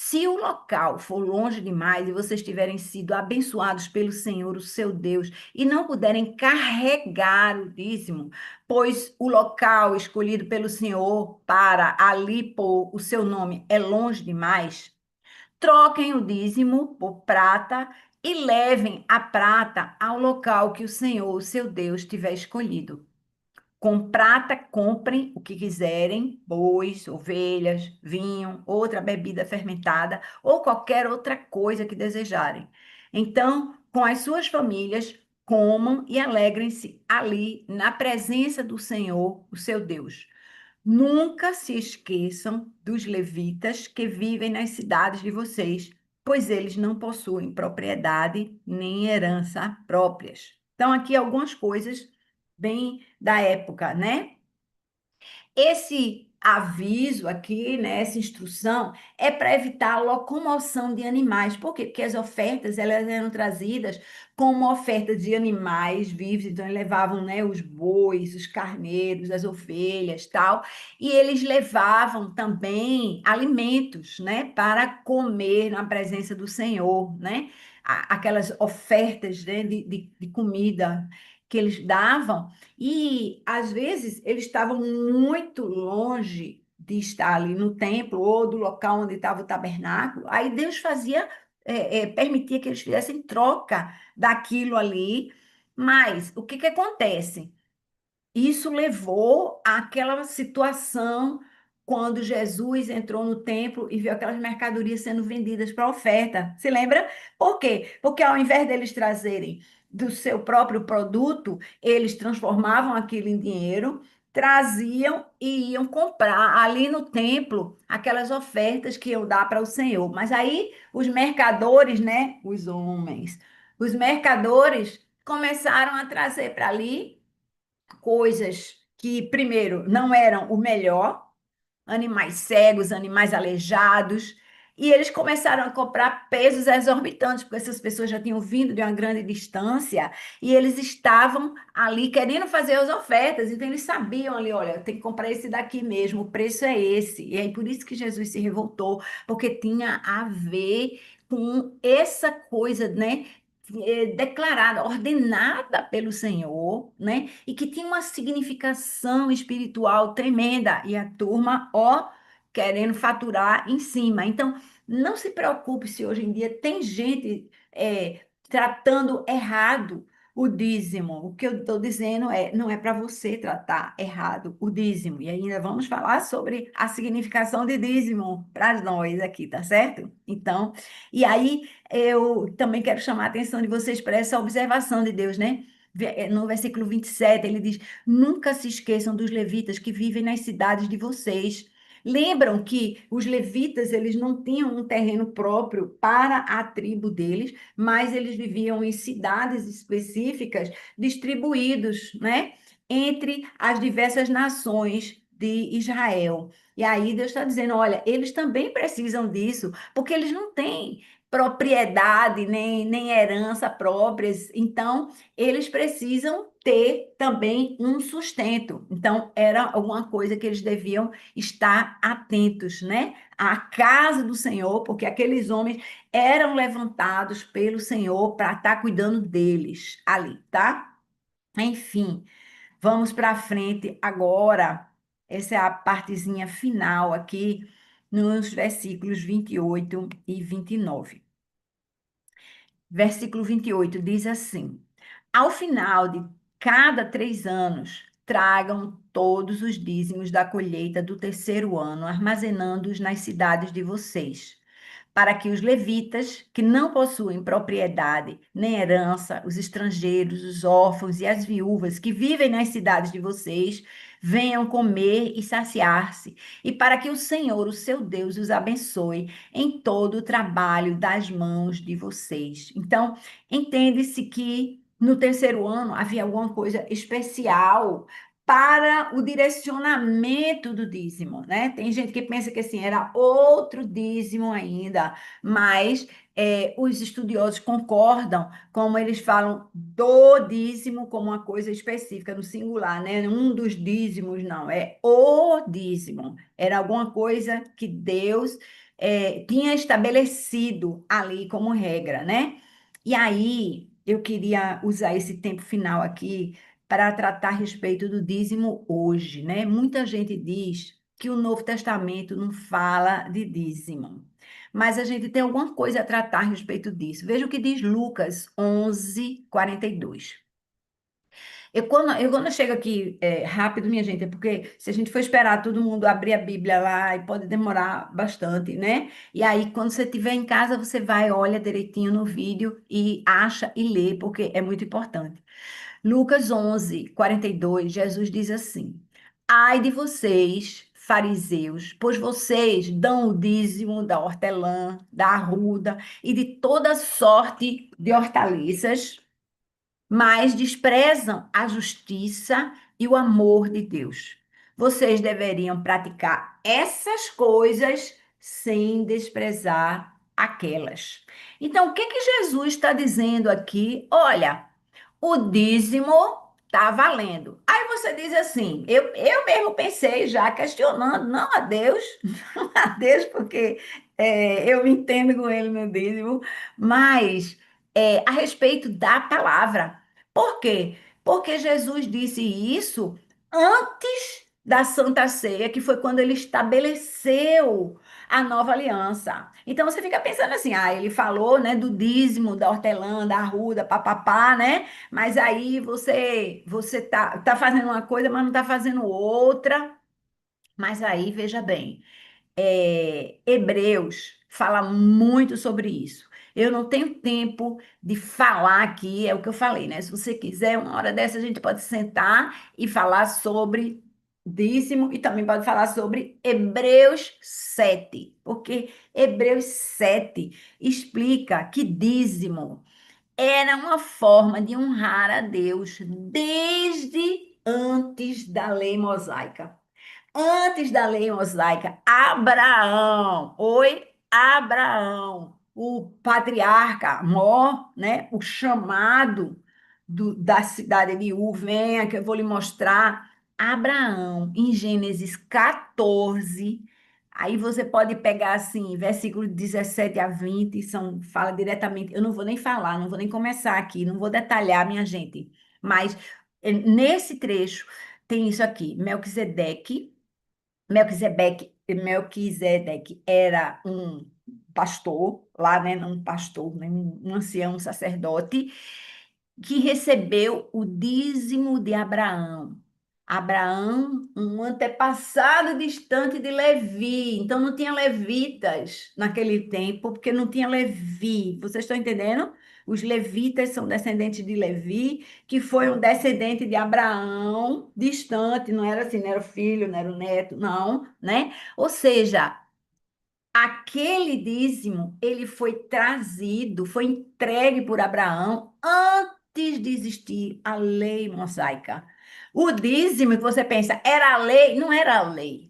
Se o local for longe demais e vocês tiverem sido abençoados pelo Senhor, o seu Deus, e não puderem carregar o dízimo, pois o local escolhido pelo Senhor para ali pôr o seu nome é longe demais, troquem o dízimo por prata e levem a prata ao local que o Senhor, o seu Deus, tiver escolhido. Com prata, comprem o que quiserem, bois, ovelhas, vinho, outra bebida fermentada ou qualquer outra coisa que desejarem. Então, com as suas famílias, comam e alegrem-se ali na presença do Senhor, o seu Deus. Nunca se esqueçam dos levitas que vivem nas cidades de vocês, pois eles não possuem propriedade nem herança próprias. Então, aqui algumas coisas bem da época, né? Esse aviso aqui, né, essa instrução, é para evitar a locomoção de animais. Por quê? Porque as ofertas elas eram trazidas como oferta de animais vivos, então eles levavam, né, os bois, os carneiros, as ovelhas, tal, e eles levavam também alimentos, né, para comer na presença do Senhor, né? Aquelas ofertas, né, de comida que eles davam e às vezes eles estavam muito longe de estar ali no templo ou do local onde estava o tabernáculo. Aí Deus fazia, permitia que eles fizessem troca daquilo ali. Mas o que que acontece? Isso levou àquela situação quando Jesus entrou no templo e viu aquelas mercadorias sendo vendidas para oferta. Se lembra? Por quê? Porque ao invés deles trazerem do seu próprio produto, eles transformavam aquilo em dinheiro, traziam e iam comprar ali no templo aquelas ofertas que iam dar para o Senhor. Mas aí os mercadores, né, os homens, os mercadores começaram a trazer para ali coisas que, primeiro, não eram o melhor, animais cegos, animais aleijados, e eles começaram a comprar pesos exorbitantes, porque essas pessoas já tinham vindo de uma grande distância e eles estavam ali querendo fazer as ofertas, então eles sabiam ali, olha, tem que comprar esse daqui mesmo, o preço é esse. E aí por isso que Jesus se revoltou, porque tinha a ver com essa coisa, né? Declarada, ordenada pelo Senhor, né? E que tinha uma significação espiritual tremenda. E a turma, ó, querendo faturar em cima. Então, não se preocupe se hoje em dia tem gente tratando errado o dízimo. O que eu estou dizendo é, não é para você tratar errado o dízimo. E ainda vamos falar sobre a significação de dízimo para nós aqui, tá certo? Então, e aí eu também quero chamar a atenção de vocês para essa observação de Deus, né? No versículo 27, ele diz: Nunca se esqueçam dos levitas que vivem nas cidades de vocês. Lembram que os levitas, eles não tinham um terreno próprio para a tribo deles, mas eles viviam em cidades específicas, distribuídos, né, entre as diversas nações de Israel. E aí Deus está dizendo: olha, eles também precisam disso, porque eles não têm propriedade, nem herança próprias. Então, eles precisam ter também um sustento. Então, era alguma coisa que eles deviam estar atentos, né? À casa do Senhor, porque aqueles homens eram levantados pelo Senhor para estar cuidando deles ali, tá? Enfim, vamos para frente agora. Essa é a partezinha final aqui, nos versículos 28 e 29. Versículo 28 diz assim: Ao final de cada 3 anos, tragam todos os dízimos da colheita do terceiro ano, armazenando-os nas cidades de vocês, para que os levitas, que não possuem propriedade nem herança, os estrangeiros, os órfãos e as viúvas que vivem nas cidades de vocês, venham comer e saciar-se, e para que o Senhor, o seu Deus, os abençoe em todo o trabalho das mãos de vocês. Então, entende-se que no terceiro ano havia alguma coisa especial para o direcionamento do dízimo, né? Tem gente que pensa que assim era outro dízimo ainda, mas os estudiosos concordam, como eles falam do dízimo como uma coisa específica, no singular, né? Um dos dízimos, não, é o dízimo. Era alguma coisa que Deus tinha estabelecido ali como regra, né? E aí, eu queria usar esse tempo final aqui para tratar a respeito do dízimo hoje, né? Muita gente diz que o Novo Testamento não fala de dízimo, mas a gente tem alguma coisa a tratar a respeito disso. Veja o que diz Lucas 11:42. Eu quando chego aqui rápido, minha gente, é porque se a gente for esperar todo mundo abrir a Bíblia lá, e pode demorar bastante, né? E aí, quando você estiver em casa, você vai, olha direitinho no vídeo e acha e lê, porque é muito importante. Lucas 11:42, Jesus diz assim: Ai de vocês, fariseus, pois vocês dão o dízimo da hortelã, da arruda e de toda sorte de hortaliças, mas desprezam a justiça e o amor de Deus. vocês deveriam praticar essas coisas sem desprezar aquelas. Então, o que que Jesus está dizendo aqui? Olha, o dízimo está valendo. Aí você diz assim, eu mesmo pensei já questionando, não a Deus, não a Deus, porque eu me entendo com ele no dízimo, mas a respeito da palavra. Por quê? Porque Jesus disse isso antes da Santa Ceia, que foi quando ele estabeleceu a nova aliança. Então você fica pensando assim, ele falou, né, do dízimo, da hortelã, da arruda, papapá, né? Mas aí você tá fazendo uma coisa, mas não tá fazendo outra. Mas aí, veja bem, Hebreus fala muito sobre isso. Eu não tenho tempo de falar aqui, é o que eu falei, né? Se você quiser, uma hora dessa a gente pode sentar e falar sobre dízimo e também pode falar sobre Hebreus 7, porque Hebreus 7 explica que dízimo era uma forma de honrar a Deus desde antes da lei mosaica. Antes da lei mosaica, Abraão, Abraão, o patriarca, mó, né, o chamado da cidade de venha que eu vou lhe mostrar. Abraão, em Gênesis 14, aí você pode pegar assim, versículos 17 a 20, fala diretamente, eu não vou nem falar, não vou nem começar aqui, não vou detalhar, minha gente, mas nesse trecho tem isso aqui, Melquisedeque era um pastor, lá, né? Um pastor, né? Um ancião, um sacerdote, que recebeu o dízimo de Abraão. Abraão, um antepassado distante de Levi. Então não tinha levitas naquele tempo, porque não tinha Levi. Vocês estão entendendo? Os levitas são descendentes de Levi, que foi um descendente de Abraão, distante, não era assim, não era o filho, não era o neto, não, né? Ou seja, aquele dízimo, ele foi trazido, foi entregue por Abraão antes de existir a lei mosaica. O dízimo que você pensa, era a lei? Não era a lei.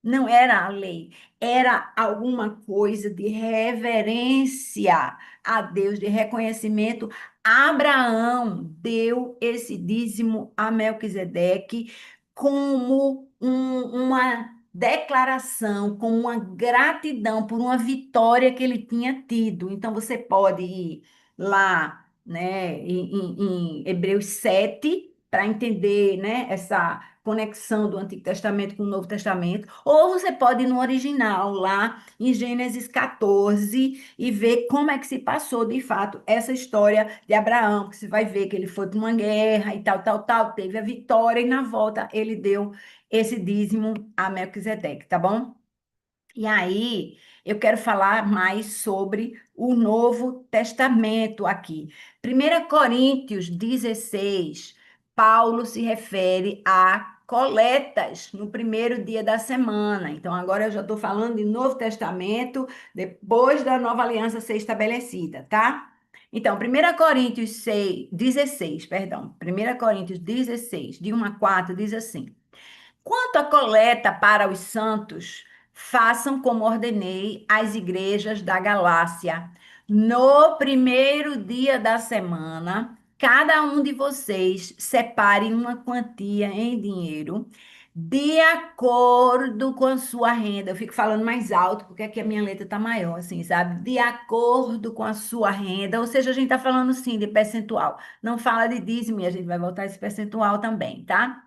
Não era a lei, era alguma coisa de reverência a Deus, de reconhecimento. Abraão deu esse dízimo a Melquisedeque como uma declaração, como uma gratidão por uma vitória que ele tinha tido. Então você pode ir lá, né, em Hebreus 7 para entender, né, essa conexão do Antigo Testamento com o Novo Testamento, ou você pode ir no original, lá em Gênesis 14, e ver como é que se passou de fato essa história de Abraão, que você vai ver que ele foi para uma guerra e tal, tal, tal, teve a vitória, e na volta ele deu esse dízimo a Melquisedeque, tá bom? E aí, eu quero falar mais sobre o Novo Testamento aqui. 1 Coríntios 16, Paulo se refere a coletas no primeiro dia da semana. Então, agora eu já estou falando de Novo Testamento, depois da nova aliança ser estabelecida, tá? Então, 1 Coríntios 16, perdão, 1 Coríntios 16, de 1 a 4, diz assim: Quanto à coleta para os santos, façam como ordenei às igrejas da Galácia. No primeiro dia da semana, cada um de vocês separe uma quantia em dinheiro, de acordo com a sua renda. Eu fico falando mais alto, porque aqui a minha letra está maior, assim, sabe? De acordo com a sua renda, ou seja, a gente está falando sim de percentual. Não fala de dízimo, e a gente vai voltar a esse percentual também, tá?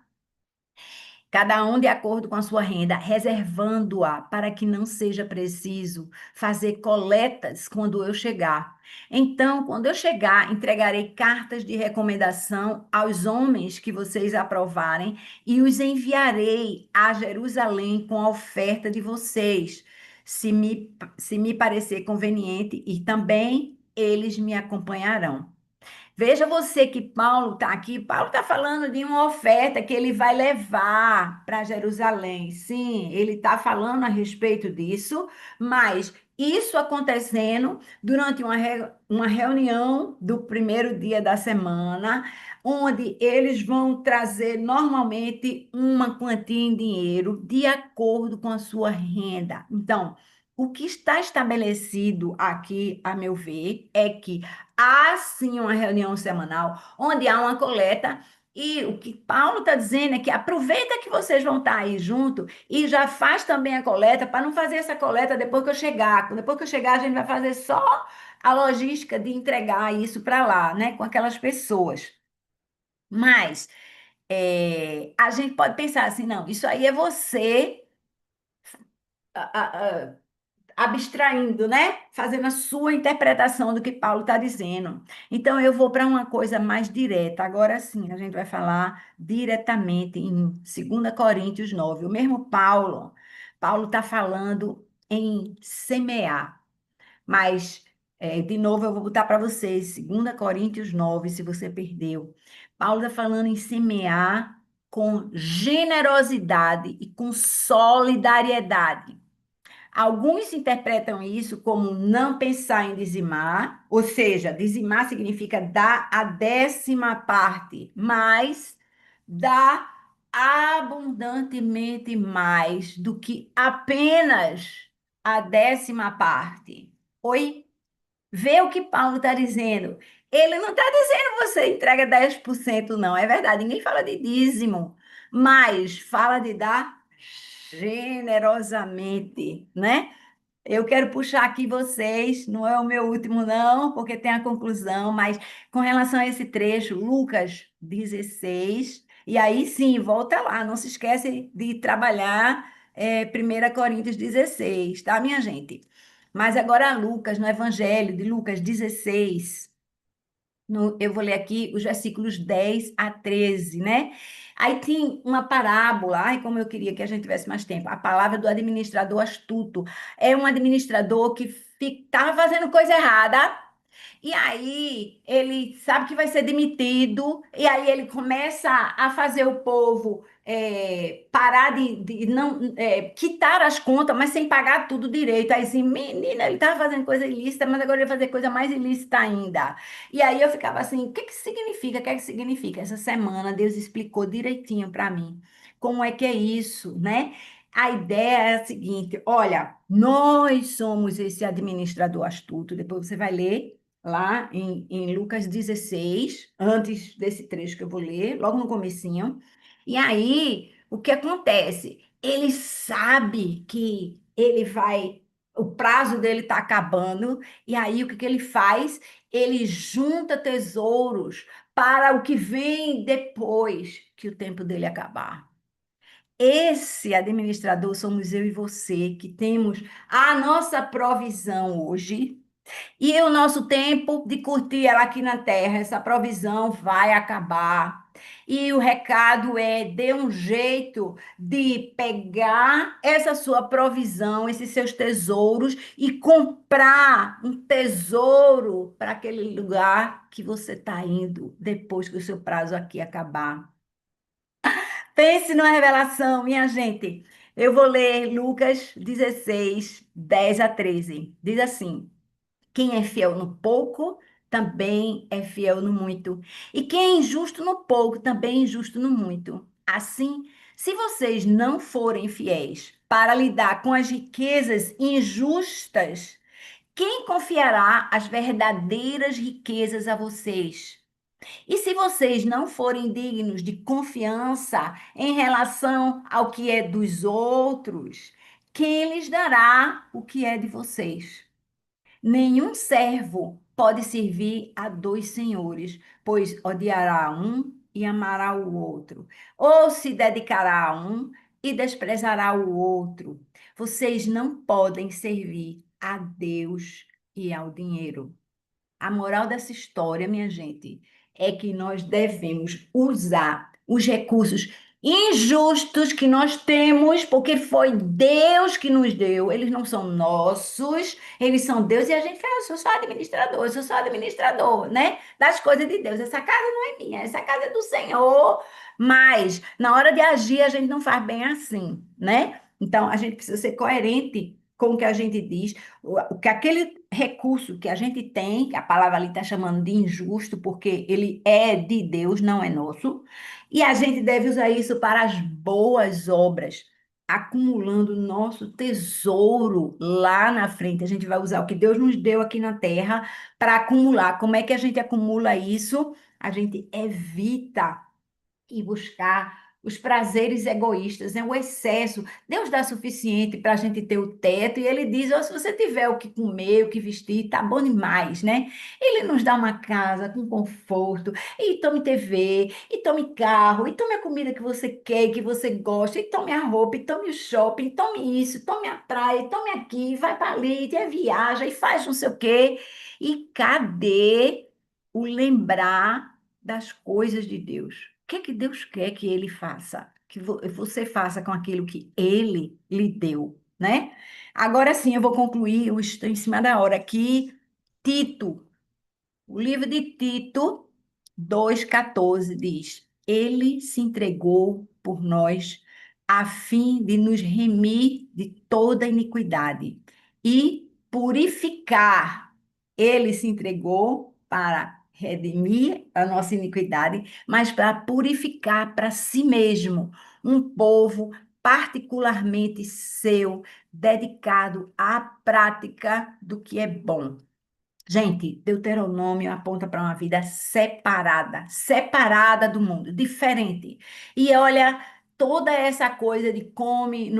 Cada um de acordo com a sua renda, reservando-a para que não seja preciso fazer coletas quando eu chegar. Então, quando eu chegar, entregarei cartas de recomendação aos homens que vocês aprovarem e os enviarei a Jerusalém com a oferta de vocês, se me parecer conveniente, e também eles me acompanharão. Veja você que Paulo está aqui. Paulo está falando de uma oferta que ele vai levar para Jerusalém. Sim, ele está falando a respeito disso, mas Isso acontecendo durante uma reunião do primeiro dia da semana, onde eles vão trazer normalmente uma quantia em dinheiro de acordo com a sua renda. Então, o que está estabelecido aqui, a meu ver, é que há sim uma reunião semanal onde há uma coleta. E o que Paulo está dizendo é que aproveita que vocês vão estar aí junto e já faz também a coleta, para não fazer essa coleta depois que eu chegar. Depois que eu chegar, a gente vai fazer só a logística de entregar isso para lá, né? Com aquelas pessoas. Mas a gente pode pensar assim, não, isso aí é você a- a- a- abstraindo, né? Fazendo a sua interpretação do que Paulo está dizendo. Então, eu vou para uma coisa mais direta. Agora sim, a gente vai falar diretamente em 2 Coríntios 9. O mesmo Paulo está falando em semear. Mas, de novo, eu vou botar para vocês, 2 Coríntios 9, se você perdeu. Paulo está falando em semear com generosidade e com solidariedade. Alguns interpretam isso como não pensar em dizimar, ou seja, dizimar significa dar a 10ª parte, mas dar abundantemente mais do que apenas a 10ª parte. Oi? Vê o que Paulo está dizendo. Ele não está dizendo você entrega 10%, não. É verdade, ninguém fala de dízimo, mas fala de dar generosamente, né? Eu quero puxar aqui vocês, não é o meu último, não, porque tem a conclusão, mas com relação a esse trecho, Lucas 16, e aí sim, volta lá, não se esquece de trabalhar 1 Coríntios 16, tá, minha gente? Mas agora Lucas, no Evangelho de Lucas 16, eu vou ler aqui os versículos 10 a 13, né? Aí tem uma parábola, ai, como eu queria que a gente tivesse mais tempo. A palavra do administrador astuto. É um administrador que estava fazendo coisa errada, e aí ele sabe que vai ser demitido, e aí ele começa a fazer o povo parar de não quitar as contas, mas sem pagar tudo direito. Aí assim, menina, ele estava fazendo coisa ilícita, mas agora ele vai fazer coisa mais ilícita ainda. E aí eu ficava assim, o que que significa? O que é que significa? Essa semana Deus explicou direitinho para mim como é que é isso, né? A ideia é a seguinte: olha, nós somos esse administrador astuto. Depois você vai ler lá em Lucas 16, antes desse trecho que eu vou ler, logo no comecinho. E aí, o que acontece? Ele sabe que o prazo dele está acabando, e aí o que que ele faz? Ele junta tesouros para o que vem depois que o tempo dele acabar. Esse administrador somos eu e você, que temos a nossa provisão hoje, e o nosso tempo de curtir ela aqui na terra, essa provisão vai acabar. E o recado é: dê um jeito de pegar essa sua provisão, esses seus tesouros e comprar um tesouro para aquele lugar que você está indo depois que o seu prazo aqui acabar. Pense numa revelação, minha gente. Eu vou ler Lucas 16, 10 a 13. Diz assim: quem é fiel no pouco, também é fiel no muito. E quem é injusto no pouco, também é injusto no muito. Assim, se vocês não forem fiéis para lidar com as riquezas injustas, quem confiará as verdadeiras riquezas a vocês? E se vocês não forem dignos de confiança em relação ao que é dos outros, quem lhes dará o que é de vocês? Nenhum servo pode servir a dois senhores, pois odiará um e amará o outro, ou se dedicará a um e desprezará o outro. Vocês não podem servir a Deus e ao dinheiro. A moral dessa história, minha gente, é que nós devemos usar os recursos injustos que nós temos, porque foi Deus que nos deu. Eles não são nossos, eles são Deus e a gente fala, eu sou só administrador, né? Das coisas de Deus. Essa casa não é minha, essa casa é do Senhor. Mas na hora de agir, a gente não faz bem assim, né? Então, a gente precisa ser coerente com o que a gente diz, o que aquele recurso que a gente tem, que a palavra ali está chamando de injusto, porque ele é de Deus, não é nosso, e a gente deve usar isso para as boas obras, acumulando nosso tesouro lá na frente. A gente vai usar o que Deus nos deu aqui na terra para acumular. Como é que a gente acumula isso? A gente evita e buscar os prazeres egoístas, né? O excesso. Deus dá suficiente para a gente ter o teto, e Ele diz: ó, se você tiver o que comer, o que vestir, tá bom demais, né? Ele nos dá uma casa com conforto, e tome TV, e tome carro, e tome a comida que você quer, que você gosta, e tome a roupa, e tome o shopping, tome isso, tome a praia, e tome aqui, vai para ali, e viaja, e faz não sei o quê. E cadê o lembrar das coisas de Deus? O que é que Deus quer que ele faça? Que você faça com aquilo que ele lhe deu, né? Agora sim, eu vou concluir, eu estou em cima da hora aqui. Tito, o livro de Tito 2,14 diz: Ele se entregou por nós a fim de nos remir de toda iniquidade e purificar. Ele se entregou para redimir a nossa iniquidade, mas para purificar para si mesmo um povo particularmente seu, dedicado à prática do que é bom. Gente, Deuteronômio aponta para uma vida separada, separada do mundo, diferente. E olha, toda essa coisa de come,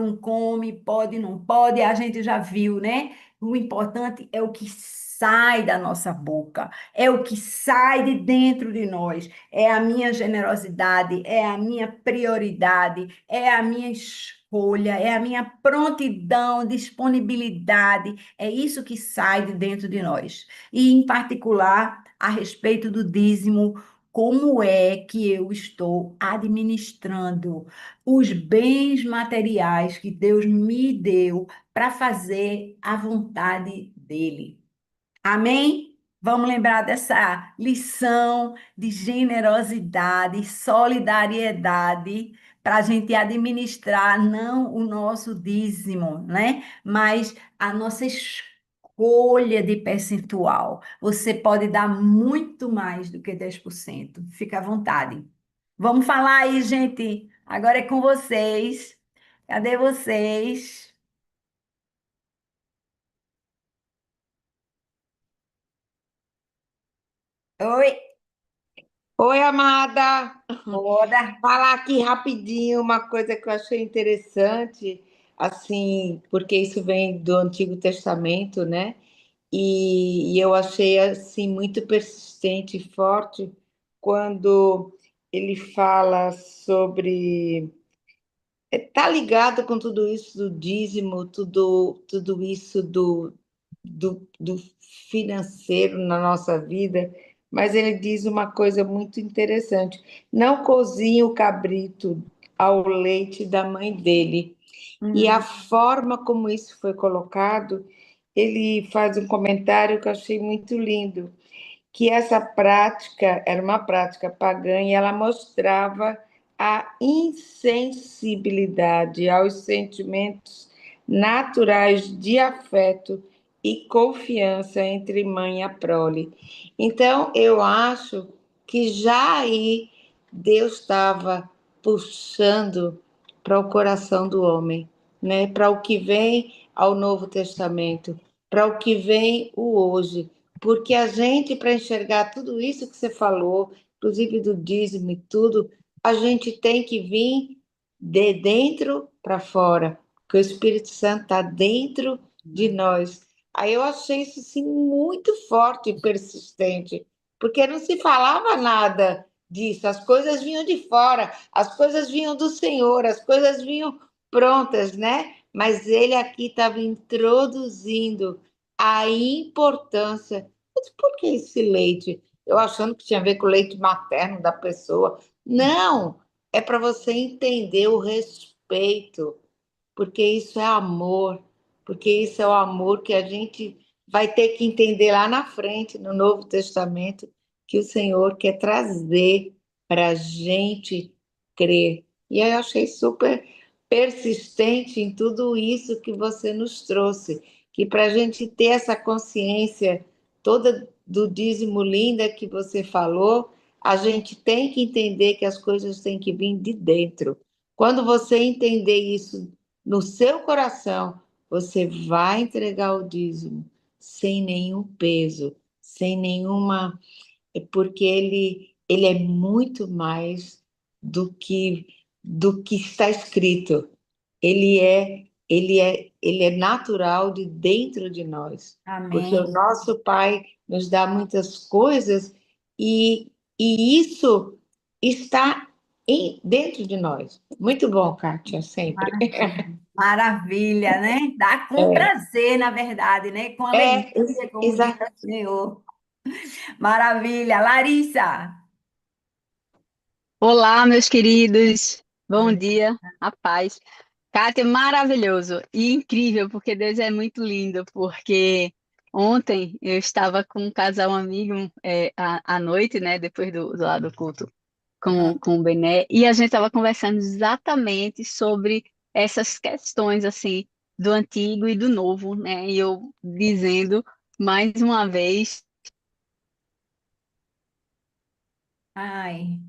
pode, não pode, a gente já viu, né? O importante é o que sai da nossa boca, é o que sai de dentro de nós, é a minha generosidade, é a minha prioridade, é a minha escolha, é a minha prontidão, disponibilidade, é isso que sai de dentro de nós. E, em particular, a respeito do dízimo, como é que eu estou administrando os bens materiais que Deus me deu para fazer a vontade dele. Amém? Vamos lembrar dessa lição de generosidade, solidariedade, para a gente administrar não o nosso dízimo, né? Mas a nossa escolha de percentual. Você pode dar muito mais do que 10%. Fica à vontade. Vamos falar aí, gente. Agora é com vocês. Cadê vocês? Oi, Oi, amada. toda. Falar aqui rapidinho uma coisa que eu achei interessante, assim, porque isso vem do Antigo Testamento, né? E eu achei assim muito persistente e forte quando ele fala sobre tá ligado com tudo isso do dízimo, tudo isso do financeiro na nossa vida, mas ele diz uma coisa muito interessante: não cozinhe o cabrito ao leite da mãe dele. E a Hum. forma como isso foi colocado, ele faz um comentário que eu achei muito lindo, que essa prática era uma prática pagã e ela mostrava a insensibilidade aos sentimentos naturais de afeto e confiança entre mãe e a prole. Então, eu acho que já aí Deus estava puxando para o coração do homem, né? Para o que vem ao Novo Testamento, para o que vem o hoje, porque a gente, para enxergar tudo isso que você falou, inclusive do dízimo e tudo, a gente tem que vir de dentro para fora, porque o Espírito Santo está dentro de nós. Aí eu achei isso assim, muito forte e persistente, porque não se falava nada disso, as coisas vinham de fora, as coisas vinham do Senhor, as coisas vinham prontas, né? Mas ele aqui estava introduzindo a importância. Mas por que esse leite? Eu achando que tinha a ver com o leite materno da pessoa. Não, é para você entender o respeito, porque isso é amor, porque isso é o amor que a gente vai ter que entender lá na frente, no Novo Testamento, que o Senhor quer trazer para a gente crer. E aí eu achei super. persistente em tudo isso que você nos trouxe, que para a gente ter essa consciência toda do dízimo linda que você falou, a gente tem que entender que as coisas têm que vir de dentro. Quando você entender isso no seu coração, você vai entregar o dízimo sem nenhum peso, sem nenhuma, porque ele é muito mais do que está escrito. Ele é natural de dentro de nós, porque o Amém. nosso Pai nos dá muitas coisas e isso está dentro de nós. Muito bom, Kátia, sempre. Maravilha, né? Dá com prazer, na verdade, né? Com alegria, como diz Exato. o Senhor. Maravilha. Larissa. Olá, meus queridos. Bom dia, a paz. Kátia, maravilhoso e incrível, porque Deus é muito lindo, porque ontem eu estava com um casal amigo à noite, né, depois lá do culto com o Bené, e a gente estava conversando exatamente sobre essas questões, assim, do antigo e do novo, né, e eu dizendo mais uma vez Ai,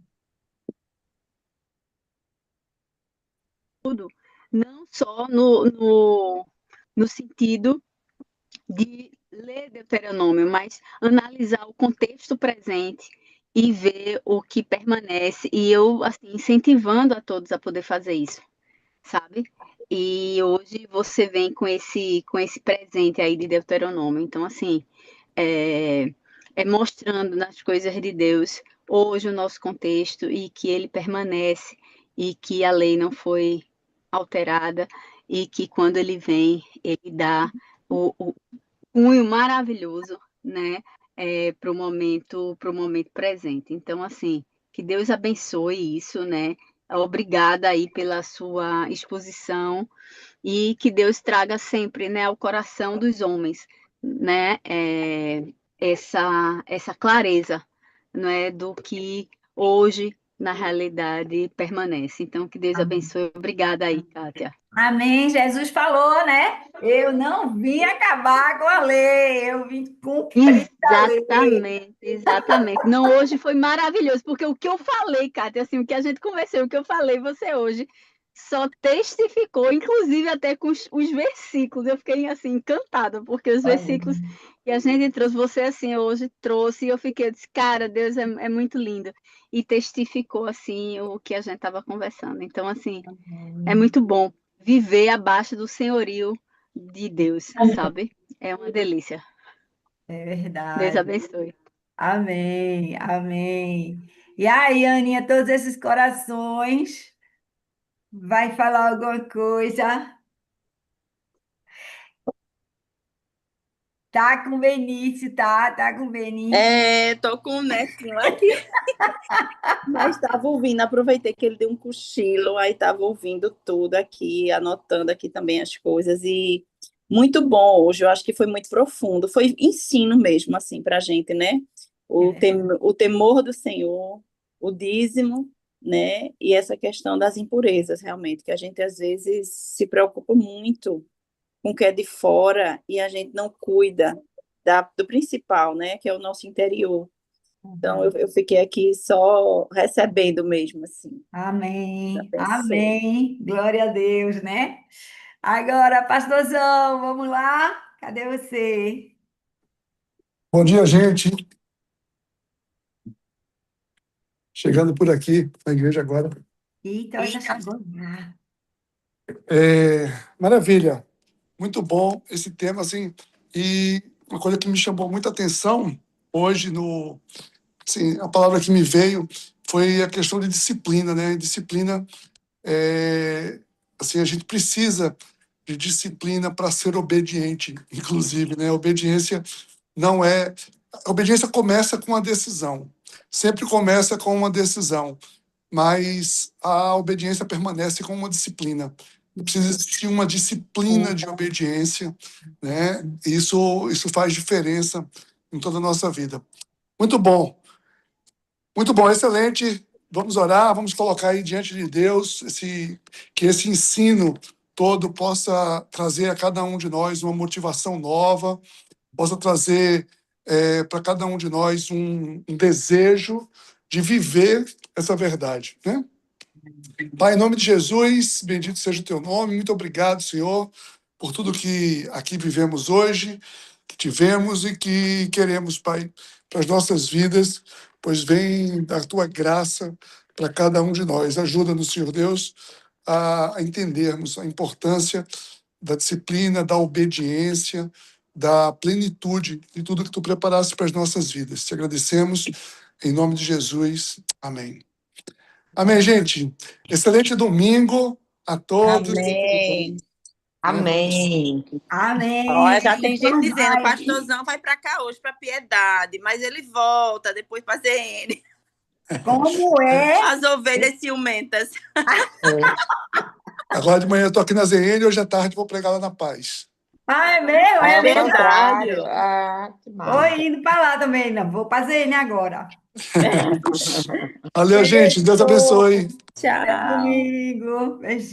tudo, não só no sentido de ler Deuteronômio, mas analisar o contexto presente e ver o que permanece. E eu, assim, incentivando a todos a poder fazer isso, sabe? E hoje você vem com esse presente aí de Deuteronômio. Então, assim, é, é mostrando nas coisas de Deus hoje o nosso contexto e que ele permanece e que a lei não foi alterada e que quando ele vem, ele dá o cunho maravilhoso, né, para o momento presente. Então, assim, que Deus abençoe isso, né? Obrigada aí pela sua exposição e que Deus traga sempre, né, ao coração dos homens, né, essa clareza, não é, do que hoje na realidade permanece. Então, que Deus abençoe. Obrigada aí, Kátia. amém. Jesus falou, né? Eu não vim acabar com a lei, eu vim cumprir a lei. Exatamente, exatamente. Não, hoje foi maravilhoso, porque o que eu falei, Kátia, assim, o que a gente conversou, o que eu falei, você hoje só testificou, inclusive até com os versículos. Eu fiquei assim encantada, porque os Olha, versículos que a gente trouxe, você assim hoje trouxe, e eu fiquei, eu disse, cara, Deus é muito lindo. E testificou assim o que a gente estava conversando. Então, assim, é amém. muito bom viver abaixo do senhorio de Deus, sabe? É uma delícia. É Deus verdade. abençoe. Amém, amém. E aí, Aninha, todos esses corações, vai falar alguma coisa? Tá com o Benício, tá? Tá com o Benício. Tô com o netinho aqui, mas estava ouvindo, aproveitei que ele deu um cochilo, aí estava ouvindo tudo aqui, anotando aqui também as coisas, e muito bom hoje, eu acho que foi muito profundo, foi ensino mesmo, assim, para a gente, né? O temor do Senhor, o dízimo, né? E essa questão das impurezas, realmente, que a gente às vezes se preocupa muito com o que é de fora e a gente não cuida do principal, né? Que é o nosso interior. Então, Uhum. eu fiquei aqui só recebendo mesmo, assim, da Amém, pessoa. amém. Glória a Deus, né? Agora, pastorzão, vamos lá? Cadê você? Bom dia, gente. Chegando por aqui na igreja agora. Eita, já chegou. É, maravilha. Muito bom esse tema, assim. E uma coisa que me chamou muita atenção hoje assim, a palavra que me veio foi a questão de disciplina, né? Disciplina, assim, a gente precisa de disciplina para ser obediente, inclusive, né? Obediência não é... A obediência começa com a decisão. Sempre começa com uma decisão. Mas a obediência permanece como uma disciplina. Precisa existir uma disciplina de obediência, né? Isso faz diferença em toda a nossa vida. Muito bom, excelente. Vamos orar, vamos colocar aí diante de Deus que esse ensino todo possa trazer a cada um de nós uma motivação nova, possa trazer para cada um de nós um desejo de viver essa verdade, né? Pai, em nome de Jesus, bendito seja o teu nome. Muito obrigado, Senhor, por tudo que aqui vivemos hoje, que tivemos e que queremos, Pai, para as nossas vidas, pois vem da tua graça para cada um de nós. Ajuda-nos, Senhor Deus, a entendermos a importância da disciplina, da obediência, da plenitude de tudo que tu preparaste para as nossas vidas. Te agradecemos, em nome de Jesus. Amém. Amém, gente. Excelente domingo a todos. Amém. Amém. Amém. Olha, já tem gente Então dizendo, vai. pastorzão vai para cá hoje para Piedade, mas ele volta depois para ZN. Como é? As ovelhas ciumentas. Agora de manhã eu estou aqui na ZN, hoje à tarde vou pregar lá na Paz. Ah, é meu? É Ao verdade. contrário. Ah, que Vou massa. indo para lá também, não. Vou para Zene agora. Valeu, gente. Deus abençoe. Até Tchau. domingo. Beijão.